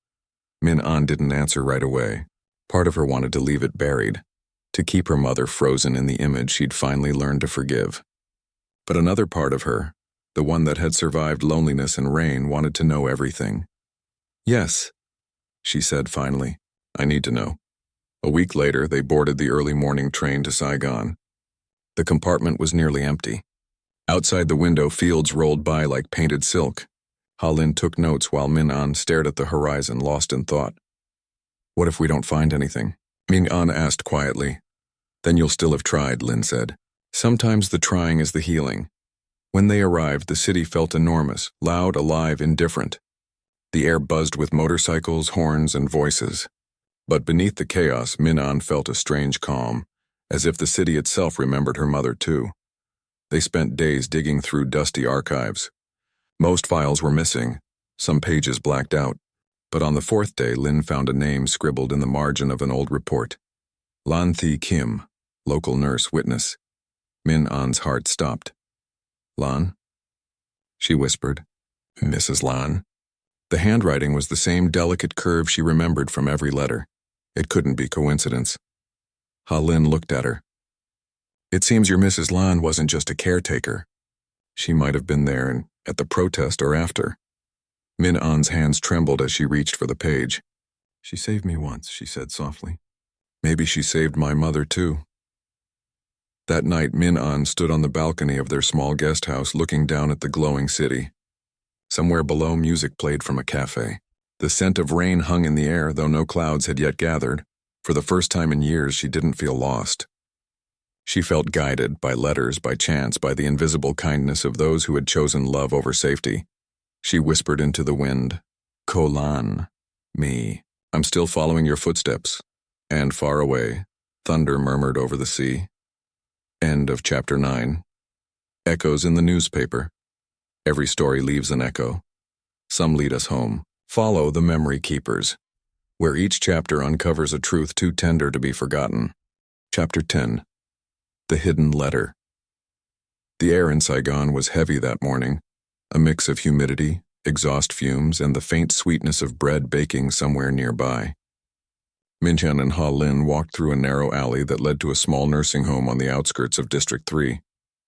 Min-an didn't answer right away. Part of her wanted to leave it buried, to keep her mother frozen in the image she'd finally learned to forgive. But another part of her, the one that had survived loneliness and rain, wanted to know everything. Yes, she said finally. I need to know. A week later, they boarded the early morning train to Saigon. The compartment was nearly empty. Outside the window, fields rolled by like painted silk. Ha-Lin took notes while Min-an stared at the horizon, lost in thought. What if we don't find anything? Min-an asked quietly. Then you'll still have tried, Lin said. Sometimes the trying is the healing. When they arrived, the city felt enormous, loud, alive, indifferent. The air buzzed with motorcycles, horns, and voices. But beneath the chaos, Min-an felt a strange calm, as if the city itself remembered her mother too. They spent days digging through dusty archives. Most files were missing, some pages blacked out. But on the fourth day, Lin found a name scribbled in the margin of an old report. Lan Thi Kim, local nurse witness. Min-an's heart stopped. Lan? She whispered. Mrs. Lan? The handwriting was the same delicate curve she remembered from every letter. It couldn't be coincidence. Ha-Lin looked at her. It seems your Mrs. Lan wasn't just a caretaker. She might have been there at the protest or after. Min-an's hands trembled as she reached for the page. She saved me once, she said softly. Maybe she saved my mother too. That night, Min-an stood on the balcony of their small guest house looking down at the glowing city. Somewhere below, music played from a cafe. The scent of rain hung in the air, though no clouds had yet gathered. For the first time in years, she didn't feel lost. She felt guided by letters, by chance, by the invisible kindness of those who had chosen love over safety. She whispered into the wind, Kolan, me, I'm still following your footsteps. And far away, thunder murmured over the sea. End of chapter 9. Echoes in the newspaper. Every story leaves an echo. Some lead us home. Follow the memory keepers, where each chapter uncovers a truth too tender to be forgotten. Chapter 10. The Hidden Letter. The air in Saigon was heavy that morning, a mix of humidity, exhaust fumes, and the faint sweetness of bread baking somewhere nearby. Min-an and Ha-Lin walked through a narrow alley that led to a small nursing home on the outskirts of District 3.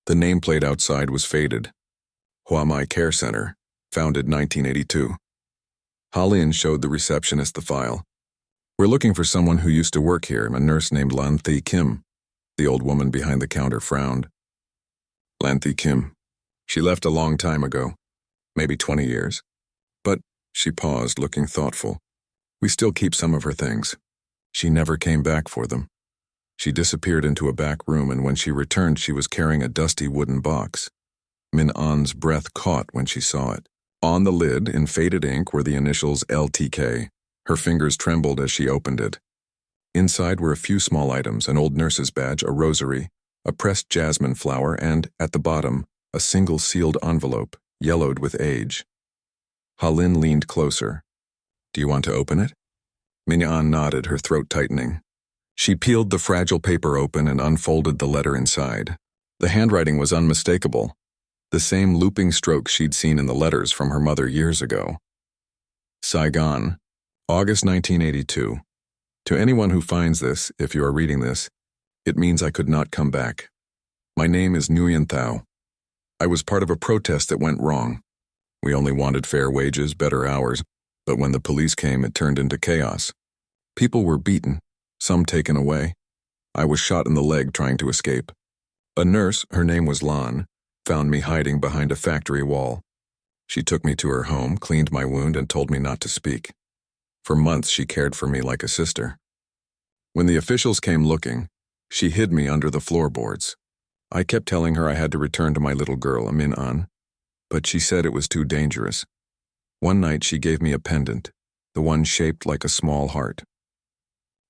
The nameplate outside was faded. Hua Mai Care Center, founded 1982. Ha-Lin showed the receptionist the file. We're looking for someone who used to work here, a nurse named Lan Thi Kim. The old woman behind the counter frowned. Lan Thi Kim. She left a long time ago, maybe 20 years. But, she paused, looking thoughtful. We still keep some of her things. She never came back for them. She disappeared into a back room, and when she returned, she was carrying a dusty wooden box. Min-an's breath caught when she saw it. On the lid, in faded ink, were the initials LTK. Her fingers trembled as she opened it. Inside were a few small items, an old nurse's badge, a rosary, a pressed jasmine flower, and, at the bottom, a single sealed envelope, yellowed with age. Ha-Lin leaned closer. Do you want to open it? Min-an nodded, her throat tightening. She peeled the fragile paper open and unfolded the letter inside. The handwriting was unmistakable, the same looping strokes she'd seen in the letters from her mother years ago. Saigon, August 1982. To anyone who finds this, if you are reading this, it means I could not come back. My name is Nguyen Thao. I was part of a protest that went wrong. We only wanted fair wages, better hours, but when the police came, it turned into chaos. People were beaten, some taken away. I was shot in the leg trying to escape. A nurse, her name was Lan, found me hiding behind a factory wall. She took me to her home, cleaned my wound, and told me not to speak. For months, she cared for me like a sister. When the officials came looking, she hid me under the floorboards. I kept telling her I had to return to my little girl, Min-an, but she said it was too dangerous. One night, she gave me a pendant, the one shaped like a small heart.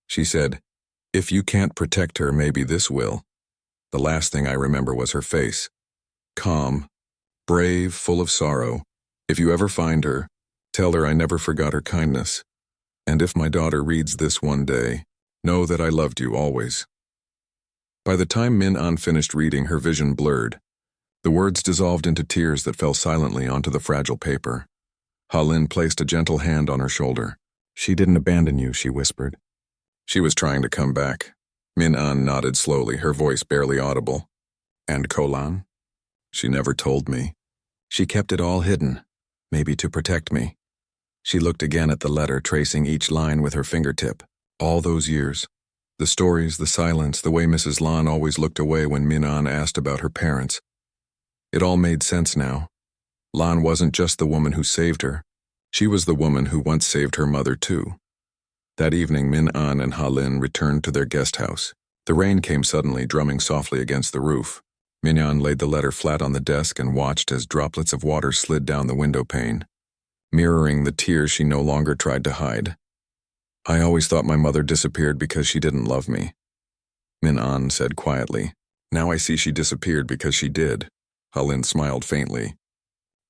She said, "If you can't protect her, maybe this will." The last thing I remember was her face. Calm, brave, full of sorrow. If you ever find her, tell her I never forgot her kindness. And if my daughter reads this one day, know that I loved you always. By the time Min-an finished reading, her vision blurred. The words dissolved into tears that fell silently onto the fragile paper. Ha-Lin placed a gentle hand on her shoulder. She didn't abandon you, she whispered. She was trying to come back. Min-an nodded slowly, her voice barely audible. And Kolan? She never told me. She kept it all hidden, maybe to protect me. She looked again at the letter, tracing each line with her fingertip. All those years. The stories, the silence, the way Mrs. Lan always looked away when Min-an asked about her parents. It all made sense now. Lan wasn't just the woman who saved her. She was the woman who once saved her mother too. That evening, Min-an and Ha-Lin returned to their guest house. The rain came suddenly, drumming softly against the roof. Min-an laid the letter flat on the desk and watched as droplets of water slid down the window pane, mirroring the tears she no longer tried to hide. I always thought my mother disappeared because she didn't love me, Min-an said quietly. Now I see she disappeared because she did. Ha-Lin smiled faintly.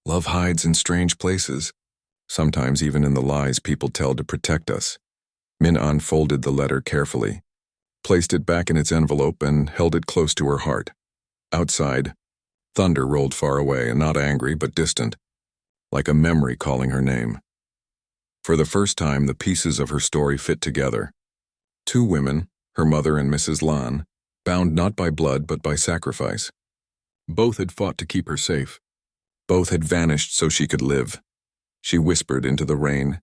Love hides in strange places, sometimes even in the lies people tell to protect us. Min-an folded the letter carefully, placed it back in its envelope, and held it close to her heart. Outside, thunder rolled far away, and not angry but distant, like a memory calling her name. For the first time, the pieces of her story fit together. Two women, her mother and Mrs. Lan, bound not by blood but by sacrifice. Both had fought to keep her safe. Both had vanished so she could live. She whispered into the rain,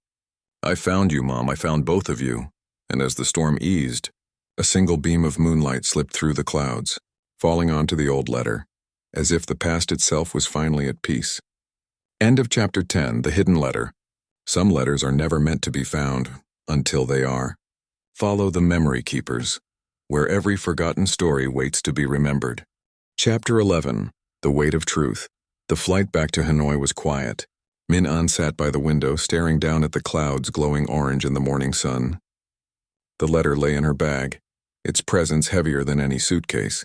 I found you, Mom, I found both of you. And as the storm eased, a single beam of moonlight slipped through the clouds, falling onto the old letter, as if the past itself was finally at peace. End of Chapter 10, The Hidden Letter. Some letters are never meant to be found, until they are. Follow the memory keepers, where every forgotten story waits to be remembered. Chapter 11, The Weight of Truth. The flight back to Hanoi was quiet. Min-an sat by the window, staring down at the clouds glowing orange in the morning sun. The letter lay in her bag, its presence heavier than any suitcase.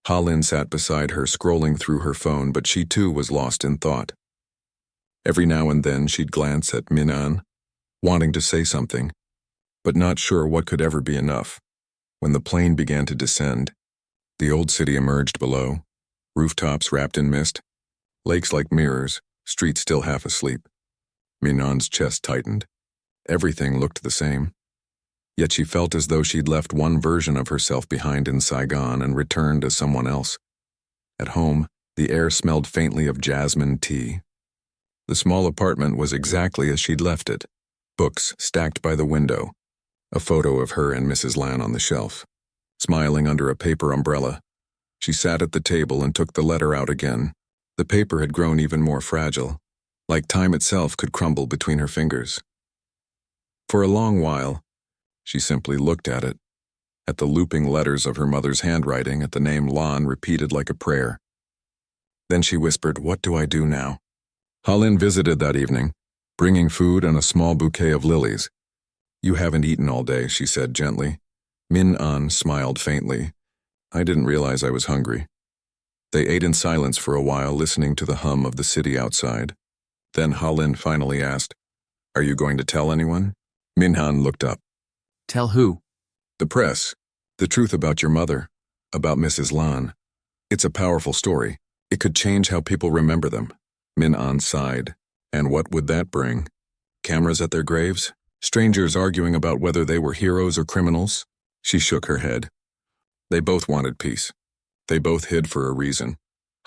Ha-Lin sat beside her, scrolling through her phone, but she too was lost in thought. Every now and then she'd glance at Min-an, wanting to say something, but not sure what could ever be enough. When the plane began to descend, the old city emerged below, rooftops wrapped in mist, lakes like mirrors, streets still half asleep. Min-an's chest tightened. Everything looked the same. Yet she felt as though she'd left one version of herself behind in Saigon and returned as someone else. At home, the air smelled faintly of jasmine tea. The small apartment was exactly as she'd left it. Books stacked by the window. A photo of her and Mrs. Lan on the shelf. Smiling under a paper umbrella, she sat at the table and took the letter out again. The paper had grown even more fragile, like time itself could crumble between her fingers. For a long while, she simply looked at it, at the looping letters of her mother's handwriting, at the name Lan repeated like a prayer. Then she whispered, "What do I do now?" Ha-Lin visited that evening, bringing food and a small bouquet of lilies. "You haven't eaten all day," she said gently. Min-an smiled faintly. "I didn't realize I was hungry." They ate in silence for a while, listening to the hum of the city outside. Then Halin finally asked, "Are you going to tell anyone?" Minhan looked up. Tell who? "The press. The truth about your mother. About Mrs. Lan. It's a powerful story. It could change how people remember them." Minhan sighed. And what would that bring? Cameras at their graves? Strangers arguing about whether they were heroes or criminals? She shook her head. They both wanted peace. They both hid for a reason.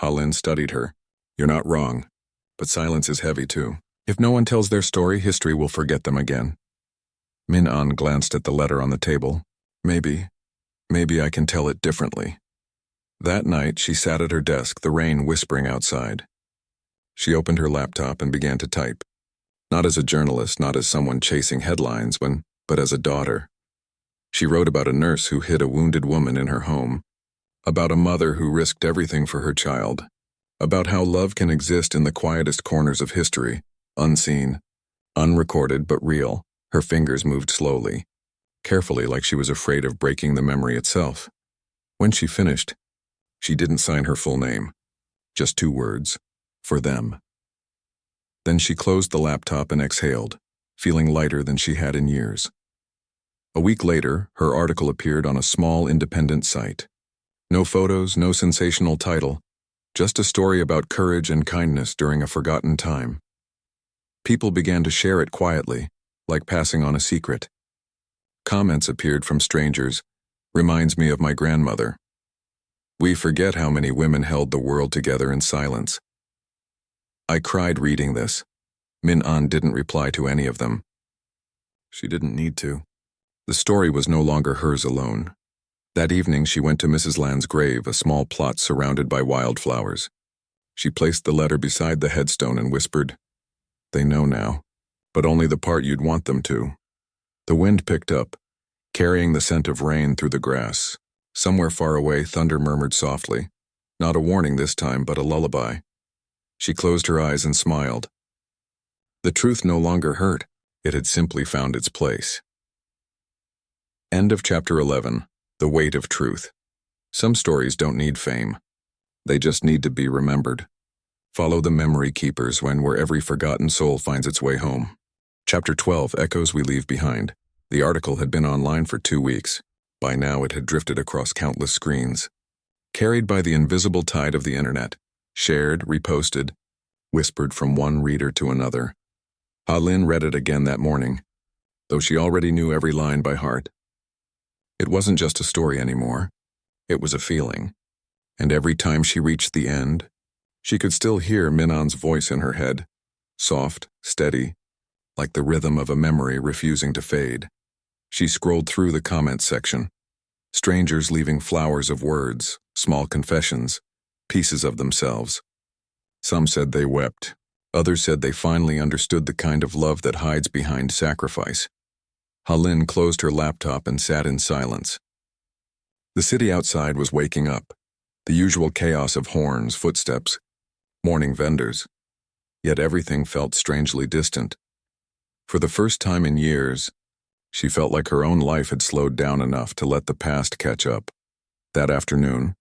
Halin studied her. "You're not wrong. But silence is heavy too. If no one tells their story, history will forget them again." Min'an glanced at the letter on the table. Maybe I can tell it differently. That night, she sat at her desk, the rain whispering outside. She opened her laptop and began to type. Not as a journalist, not as someone chasing headlines, but as a daughter. She wrote about a nurse who hid a wounded woman in her home, about a mother who risked everything for her child, about how love can exist in the quietest corners of history, unseen, unrecorded but real. Her fingers moved slowly, carefully, like she was afraid of breaking the memory itself. When she finished, she didn't sign her full name, just 2 words, "For them." Then she closed the laptop and exhaled, feeling lighter than she had in years. A week later, her article appeared on a small independent site. No photos, no sensational title, just a story about courage and kindness during a forgotten time. People began to share it quietly, like passing on a secret. Comments appeared from strangers. "Reminds me of my grandmother." "We forget how many women held the world together in silence." I cried reading this. Min'an didn't reply to any of them. She didn't need to. The story was no longer hers alone. That evening she went to Mrs. Lan's grave, a small plot surrounded by wildflowers. She placed the letter beside the headstone and whispered, "They know now, but only the part you'd want them to." The wind picked up, carrying the scent of rain through the grass. Somewhere far away, thunder murmured softly. Not a warning this time, but a lullaby. She closed her eyes and smiled. The truth no longer hurt. It had simply found its place. End of chapter 11. The Weight of Truth. Some stories don't need fame. They just need to be remembered. Follow the memory keepers where every forgotten soul finds its way home. Chapter 12, Echoes We Leave Behind. The article had been online for 2 weeks. By now it had drifted across countless screens. Carried by the invisible tide of the internet. Shared, reposted, whispered from one reader to another. Halin read it again that morning, though she already knew every line by heart. It wasn't just a story anymore. It was a feeling. And every time she reached the end, she could still hear Minan's voice in her head, soft, steady, like the rhythm of a memory refusing to fade. She scrolled through the comments section. Strangers leaving flowers of words, small confessions, pieces of themselves. Some said they wept. Others said they finally understood the kind of love that hides behind sacrifice. Halin closed her laptop and sat in silence. The city outside was waking up. The usual chaos of horns, footsteps, morning vendors. Yet everything felt strangely distant. For the first time in years, she felt like her own life had slowed down enough to let the past catch up. That afternoon,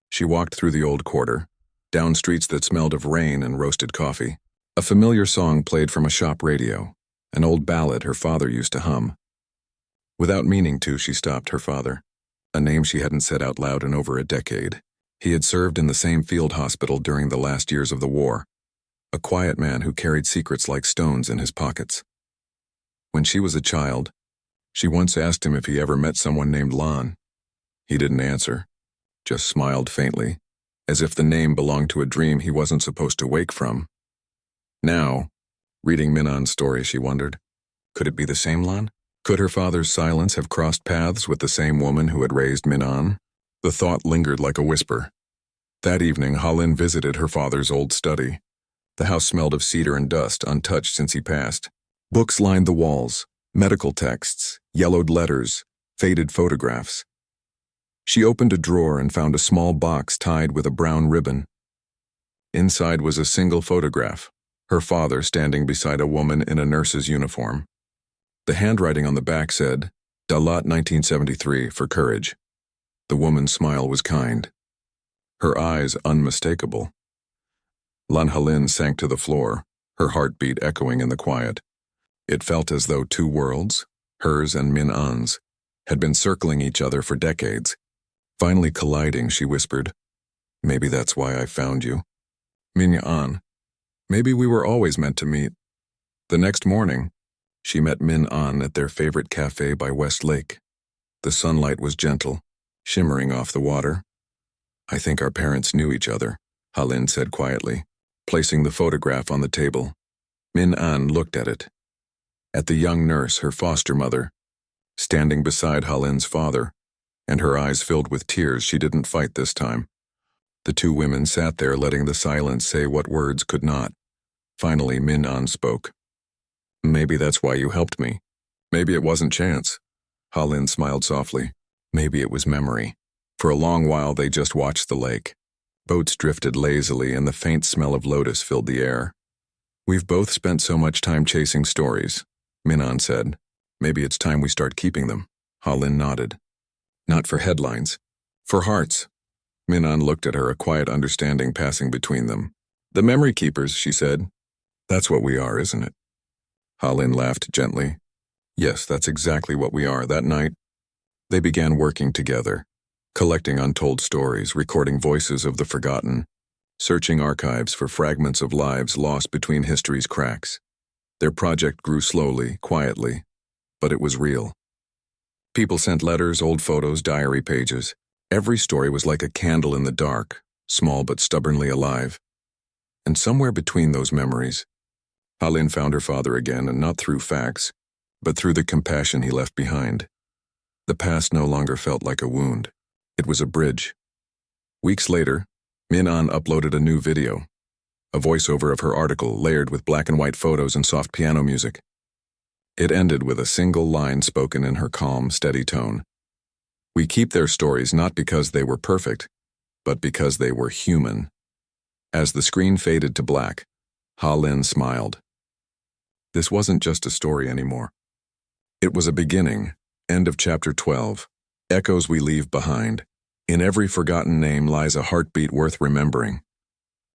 she walked through the old quarter, down streets that smelled of rain and roasted coffee. A familiar song played from a shop radio, an old ballad her father used to hum. Without meaning to, she stopped her father, a name she hadn't said out loud in over a decade. He had served in the same field hospital during the last years of the war, a quiet man who carried secrets like stones in his pockets. When she was a child, she once asked him if he ever met someone named Lan. He didn't answer, just smiled faintly, as if the name belonged to a dream he wasn't supposed to wake from. Now, reading Minan's story, she wondered, could it be the same Lan? Could her father's silence have crossed paths with the same woman who had raised Minan? The thought lingered like a whisper. That evening, Halin visited her father's old study. The house smelled of cedar and dust, untouched since he passed. Books lined the walls, medical texts, yellowed letters, faded photographs. She opened a drawer and found a small box tied with a brown ribbon. Inside was a single photograph, her father standing beside a woman in a nurse's uniform. The handwriting on the back said, Dalat 1973 for courage. The woman's smile was kind. Her eyes unmistakable. Lan Halin sank to the floor, her heartbeat echoing in the quiet. It felt as though two worlds, hers and Min An's, had been circling each other for decades. Finally colliding, she whispered, "Maybe that's why I found you. Min An, maybe we were always meant to meet." The next morning, she met Min An at their favorite cafe by West Lake. The sunlight was gentle, shimmering off the water. "I think our parents knew each other," Halin said quietly, placing the photograph on the table. Min An looked at it. At the young nurse, her foster mother, standing beside Halin's father, and her eyes filled with tears. She didn't fight this time. The two women sat there, letting the silence say what words could not. Finally, Min An spoke. "Maybe that's why you helped me. Maybe it wasn't chance." Halin smiled softly. Maybe it was memory. For a long while, they just watched the lake. Boats drifted lazily, and the faint smell of lotus filled the air. "We've both spent so much time chasing stories," Min An said. "Maybe it's time we start keeping them." Halin nodded. "Not for headlines. For hearts." Min An looked at her, a quiet understanding passing between them. "The memory keepers," she said. "That's what we are, isn't it?" Halin laughed gently. "Yes, that's exactly what we are." That night, they began working together, collecting untold stories, recording voices of the forgotten, searching archives for fragments of lives lost between history's cracks. Their project grew slowly, quietly, but it was real. People sent letters, old photos, diary pages. Every story was like a candle in the dark, small but stubbornly alive. And somewhere between those memories, Halin found her father again, and not through facts, but through the compassion he left behind. The past no longer felt like a wound. It was a bridge. Weeks later, Min An uploaded a new video, a voiceover of her article layered with black and white photos and soft piano music. It ended with a single line spoken in her calm, steady tone. "We keep their stories not because they were perfect, but because they were human." As the screen faded to black, Halin smiled. This wasn't just a story anymore. It was a beginning. End of chapter 12. Echoes we leave behind. In every forgotten name lies a heartbeat worth remembering.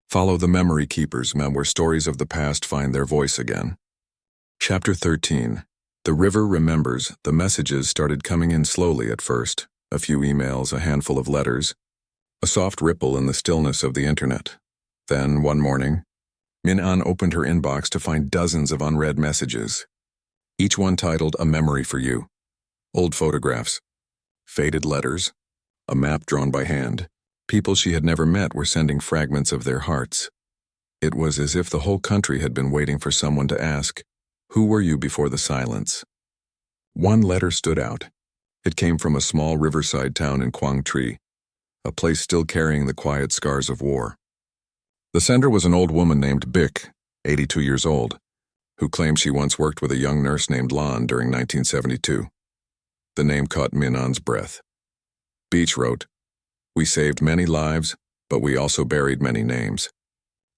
Follow the memory keepers, where stories of the past find their voice again. Chapter 13. The river remembers. The messages started coming in slowly at first. A few emails, a handful of letters, a soft ripple in the stillness of the internet. Then, one morning, Min An opened her inbox to find dozens of unread messages, each one titled "A Memory for You." Old photographs, faded letters, a map drawn by hand. People she had never met were sending fragments of their hearts. It was as if the whole country had been waiting for someone to ask, "Who were you before the silence?" One letter stood out. It came from a small riverside town in Quang Tri, a place still carrying the quiet scars of war. The sender was an old woman named Bic, 82 years old, who claimed she once worked with a young nurse named Lan during 1972. The name caught Min An's breath. Beach wrote, "We saved many lives, but we also buried many names."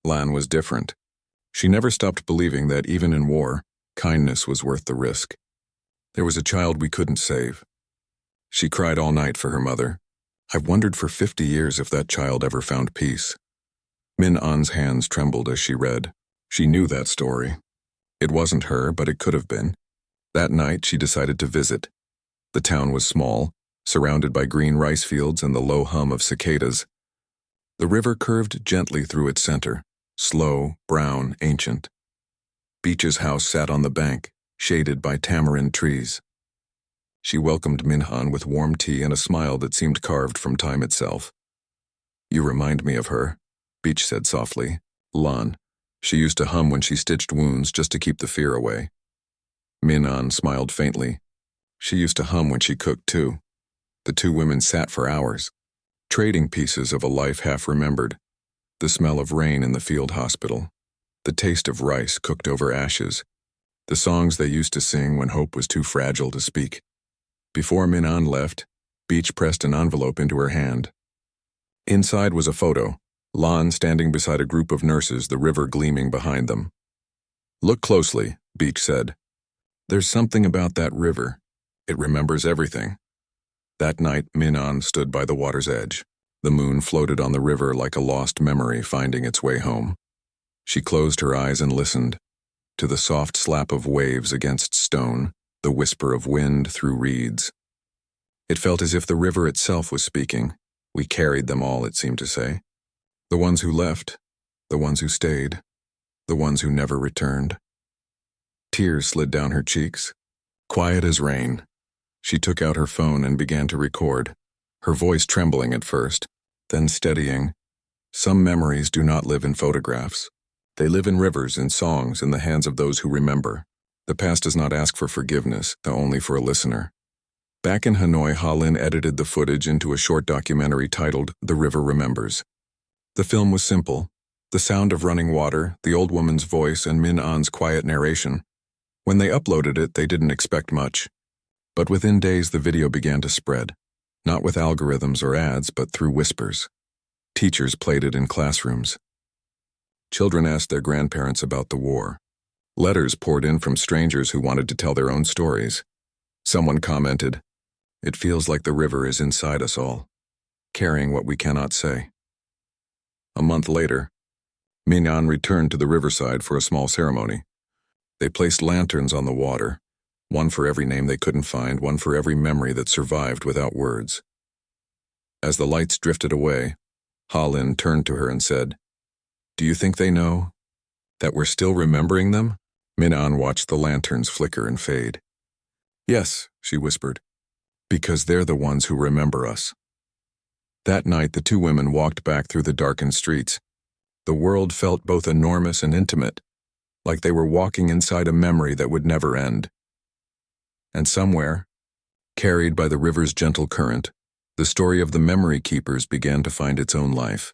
Lan was different. She never stopped believing that even in war, kindness was worth the risk. "There was a child we couldn't save." She cried all night for her mother. "I've wondered for 50 years if that child ever found peace." Min An's hands trembled as she read. She knew that story. It wasn't her, but it could have been. That night, she decided to visit. The town was small, surrounded by green rice fields and the low hum of cicadas. The river curved gently through its center, slow, brown, ancient. Beach's house sat on the bank, shaded by tamarind trees. She welcomed Min An with warm tea and a smile that seemed carved from time itself. "You remind me of her," Beach said softly. "Lan. She used to hum when she stitched wounds just to keep the fear away." Min An smiled faintly. She used to hum when she cooked too. The two women sat for hours, trading pieces of a life half remembered. The smell of rain in the field hospital, the taste of rice cooked over ashes, the songs they used to sing when hope was too fragile to speak. Before Min An left, Beach pressed an envelope into her hand. Inside was a photo, Lan standing beside a group of nurses, the river gleaming behind them. "Look closely," Beach said. "There's something about that river. It remembers everything." That night, Min An stood by the water's edge. The moon floated on the river like a lost memory finding its way home. She closed her eyes and listened to the soft slap of waves against stone, the whisper of wind through reeds. It felt as if the river itself was speaking. We carried them all, it seemed to say. The ones who left, the ones who stayed, the ones who never returned. Tears slid down her cheeks. Quiet as rain, she took out her phone and began to record, her voice trembling at first, then steadying. Some memories do not live in photographs. They live in rivers, in songs, in the hands of those who remember. The past does not ask for forgiveness, though only for a listener. Back in Hanoi, Ha Lin edited the footage into a short documentary titled The River Remembers. The film was simple. The sound of running water, the old woman's voice, and Min An's quiet narration. When they uploaded it, they didn't expect much. But within days, the video began to spread. Not with algorithms or ads, but through whispers. Teachers played it in classrooms. Children asked their grandparents about the war. Letters poured in from strangers who wanted to tell their own stories. Someone commented, "It feels like the river is inside us all, carrying what we cannot say." A month later, Min An returned to the riverside for a small ceremony. They placed lanterns on the water, one for every name they couldn't find, one for every memory that survived without words. As the lights drifted away, Ha Lin turned to her and said, "Do you think they know that we're still remembering them?" Min An watched the lanterns flicker and fade. "Yes," she whispered, "because they're the ones who remember us." That night, the two women walked back through the darkened streets. The world felt both enormous and intimate, like they were walking inside a memory that would never end. And somewhere, carried by the river's gentle current, the story of the memory keepers began to find its own life.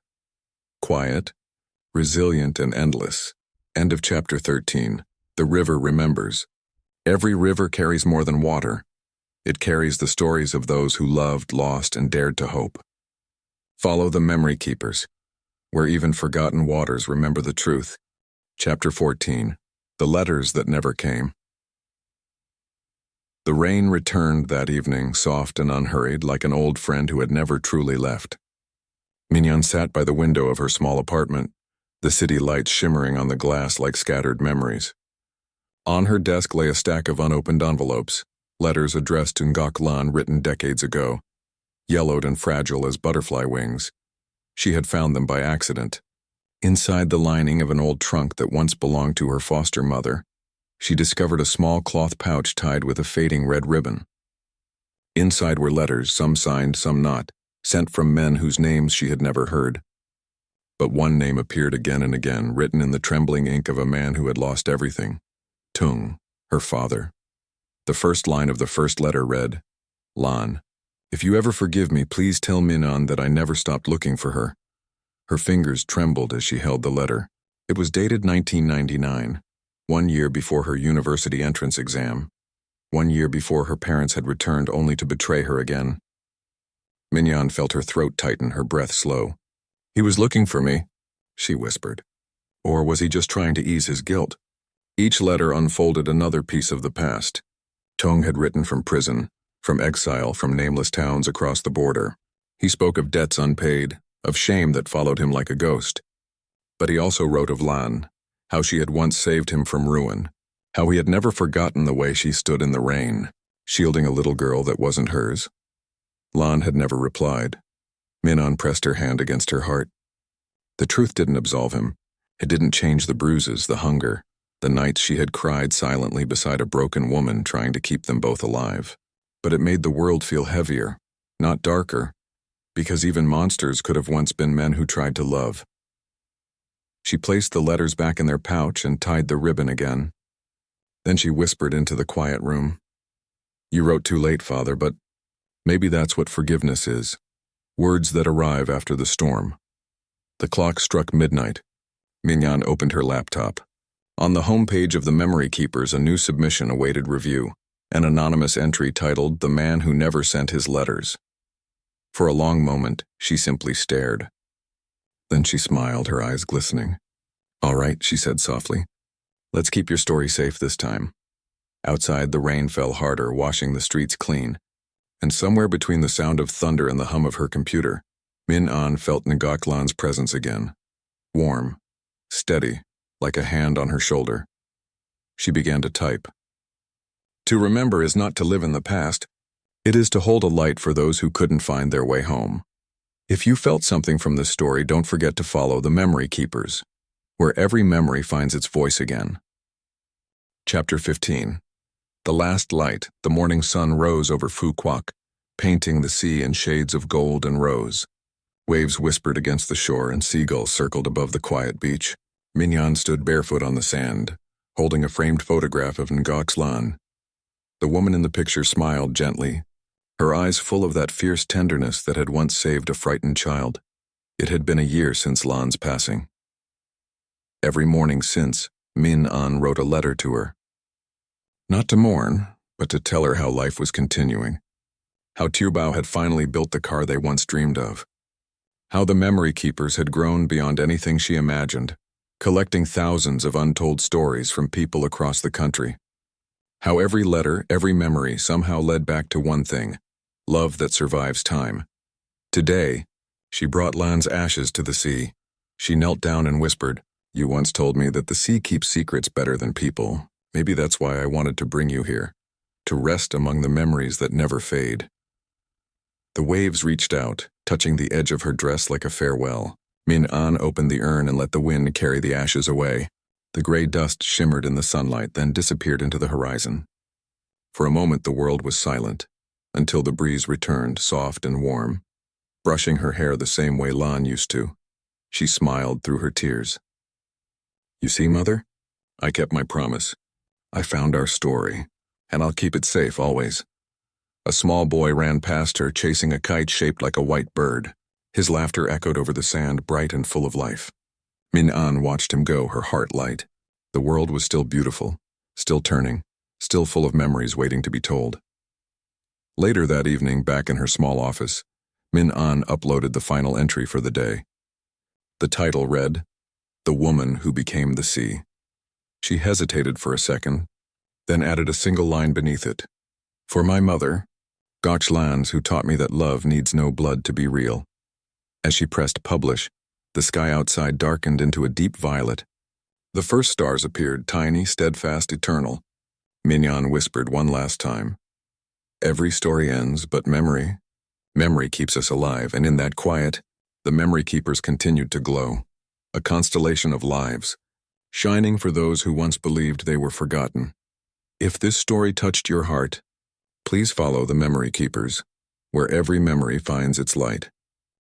Quiet, resilient, and endless. End of chapter 13. The river remembers. Every river carries more than water. It carries the stories of those who loved, lost, and dared to hope. Follow the memory keepers, where even forgotten waters remember the truth. Chapter 14. The letters that never came. The rain returned that evening, soft and unhurried, like an old friend who had never truly left. Min An sat by the window of her small apartment, the city lights shimmering on the glass like scattered memories. On her desk lay a stack of unopened envelopes, letters addressed in Ngoc Lan written decades ago, yellowed and fragile as butterfly wings. She had found them by accident. Inside the lining of an old trunk that once belonged to her foster mother, she discovered a small cloth pouch tied with a fading red ribbon. Inside were letters, some signed, some not, sent from men whose names she had never heard. But one name appeared again and again, written in the trembling ink of a man who had lost everything. Tung, her father. The first line of the first letter read, "Lan, if you ever forgive me, please tell Min An that I never stopped looking for her." Her fingers trembled as she held the letter. It was dated 1999, 1 year before her university entrance exam, 1 year before her parents had returned only to betray her again. Min An felt her throat tighten, her breath slow. "He was looking for me," she whispered. Or was he just trying to ease his guilt? Each letter unfolded another piece of the past. Tung had written from prison, from exile, from nameless towns across the border. He spoke of debts unpaid, of shame that followed him like a ghost. But he also wrote of Lan, how she had once saved him from ruin, how he had never forgotten the way she stood in the rain, shielding a little girl that wasn't hers. Lan had never replied. Min An pressed her hand against her heart. The truth didn't absolve him. It didn't change the bruises, the hunger, the nights she had cried silently beside a broken woman trying to keep them both alive. But it made the world feel heavier, not darker, because even monsters could have once been men who tried to love. She placed the letters back in their pouch and tied the ribbon again. Then she whispered into the quiet room, "You wrote too late, Father, but maybe that's what forgiveness is. Words that arrive after the storm." The clock struck midnight. Min An opened her laptop. On the homepage of the Memory Keepers, a new submission awaited review, an anonymous entry titled "The Man Who Never Sent His Letters." For a long moment, she simply stared. Then she smiled, her eyes glistening. "All right," she said softly. "Let's keep your story safe this time." Outside, the rain fell harder, washing the streets clean. And somewhere between the sound of thunder and the hum of her computer, Min An felt Ngoc Lan's presence again. Warm, steady, like a hand on her shoulder. She began to type. To remember is not to live in the past. It is to hold a light for those who couldn't find their way home. If you felt something from this story, don't forget to follow the Memory Keepers, where every memory finds its voice again. Chapter 15. The last light, the morning sun rose over Phu Quoc, painting the sea in shades of gold and rose. Waves whispered against the shore and seagulls circled above the quiet beach. Mignon stood barefoot on the sand, holding a framed photograph of Ngoc Lan. The woman in the picture smiled gently, her eyes full of that fierce tenderness that had once saved a frightened child. It had been a year since Lan's passing. Every morning since, Min An wrote a letter to her. Not to mourn, but to tell her how life was continuing. How Tiubao had finally built the car they once dreamed of. How the Memory Keepers had grown beyond anything she imagined, collecting thousands of untold stories from people across the country. How every letter, every memory somehow led back to one thing, love that survives time. Today, she brought Lan's ashes to the sea. She knelt down and whispered, "You once told me that the sea keeps secrets better than people. Maybe that's why I wanted to bring you here, to rest among the memories that never fade." The waves reached out, touching the edge of her dress like a farewell. Min An opened the urn and let the wind carry the ashes away. The gray dust shimmered in the sunlight, then disappeared into the horizon. For a moment the world was silent, until the breeze returned, soft and warm, brushing her hair the same way Lan used to. She smiled through her tears. "You see, Mother? I kept my promise. I found our story, and I'll keep it safe always." A small boy ran past her, chasing a kite shaped like a white bird. His laughter echoed over the sand, bright and full of life. Min An watched him go, her heart light. The world was still beautiful, still turning, still full of memories waiting to be told. Later that evening, back in her small office, Min An uploaded the final entry for the day. The title read, "The Woman Who Became the Sea." She hesitated for a second, then added a single line beneath it. "For my mother, Ngoc Lan's, who taught me that love needs no blood to be real." As she pressed publish, the sky outside darkened into a deep violet. The first stars appeared, tiny, steadfast, eternal. Mignon whispered one last time, "Every story ends, but memory. Memory keeps us alive," and in that quiet, the Memory Keepers continued to glow. A constellation of lives, shining for those who once believed they were forgotten. If this story touched your heart, please follow the Memory Keepers, where every memory finds its light.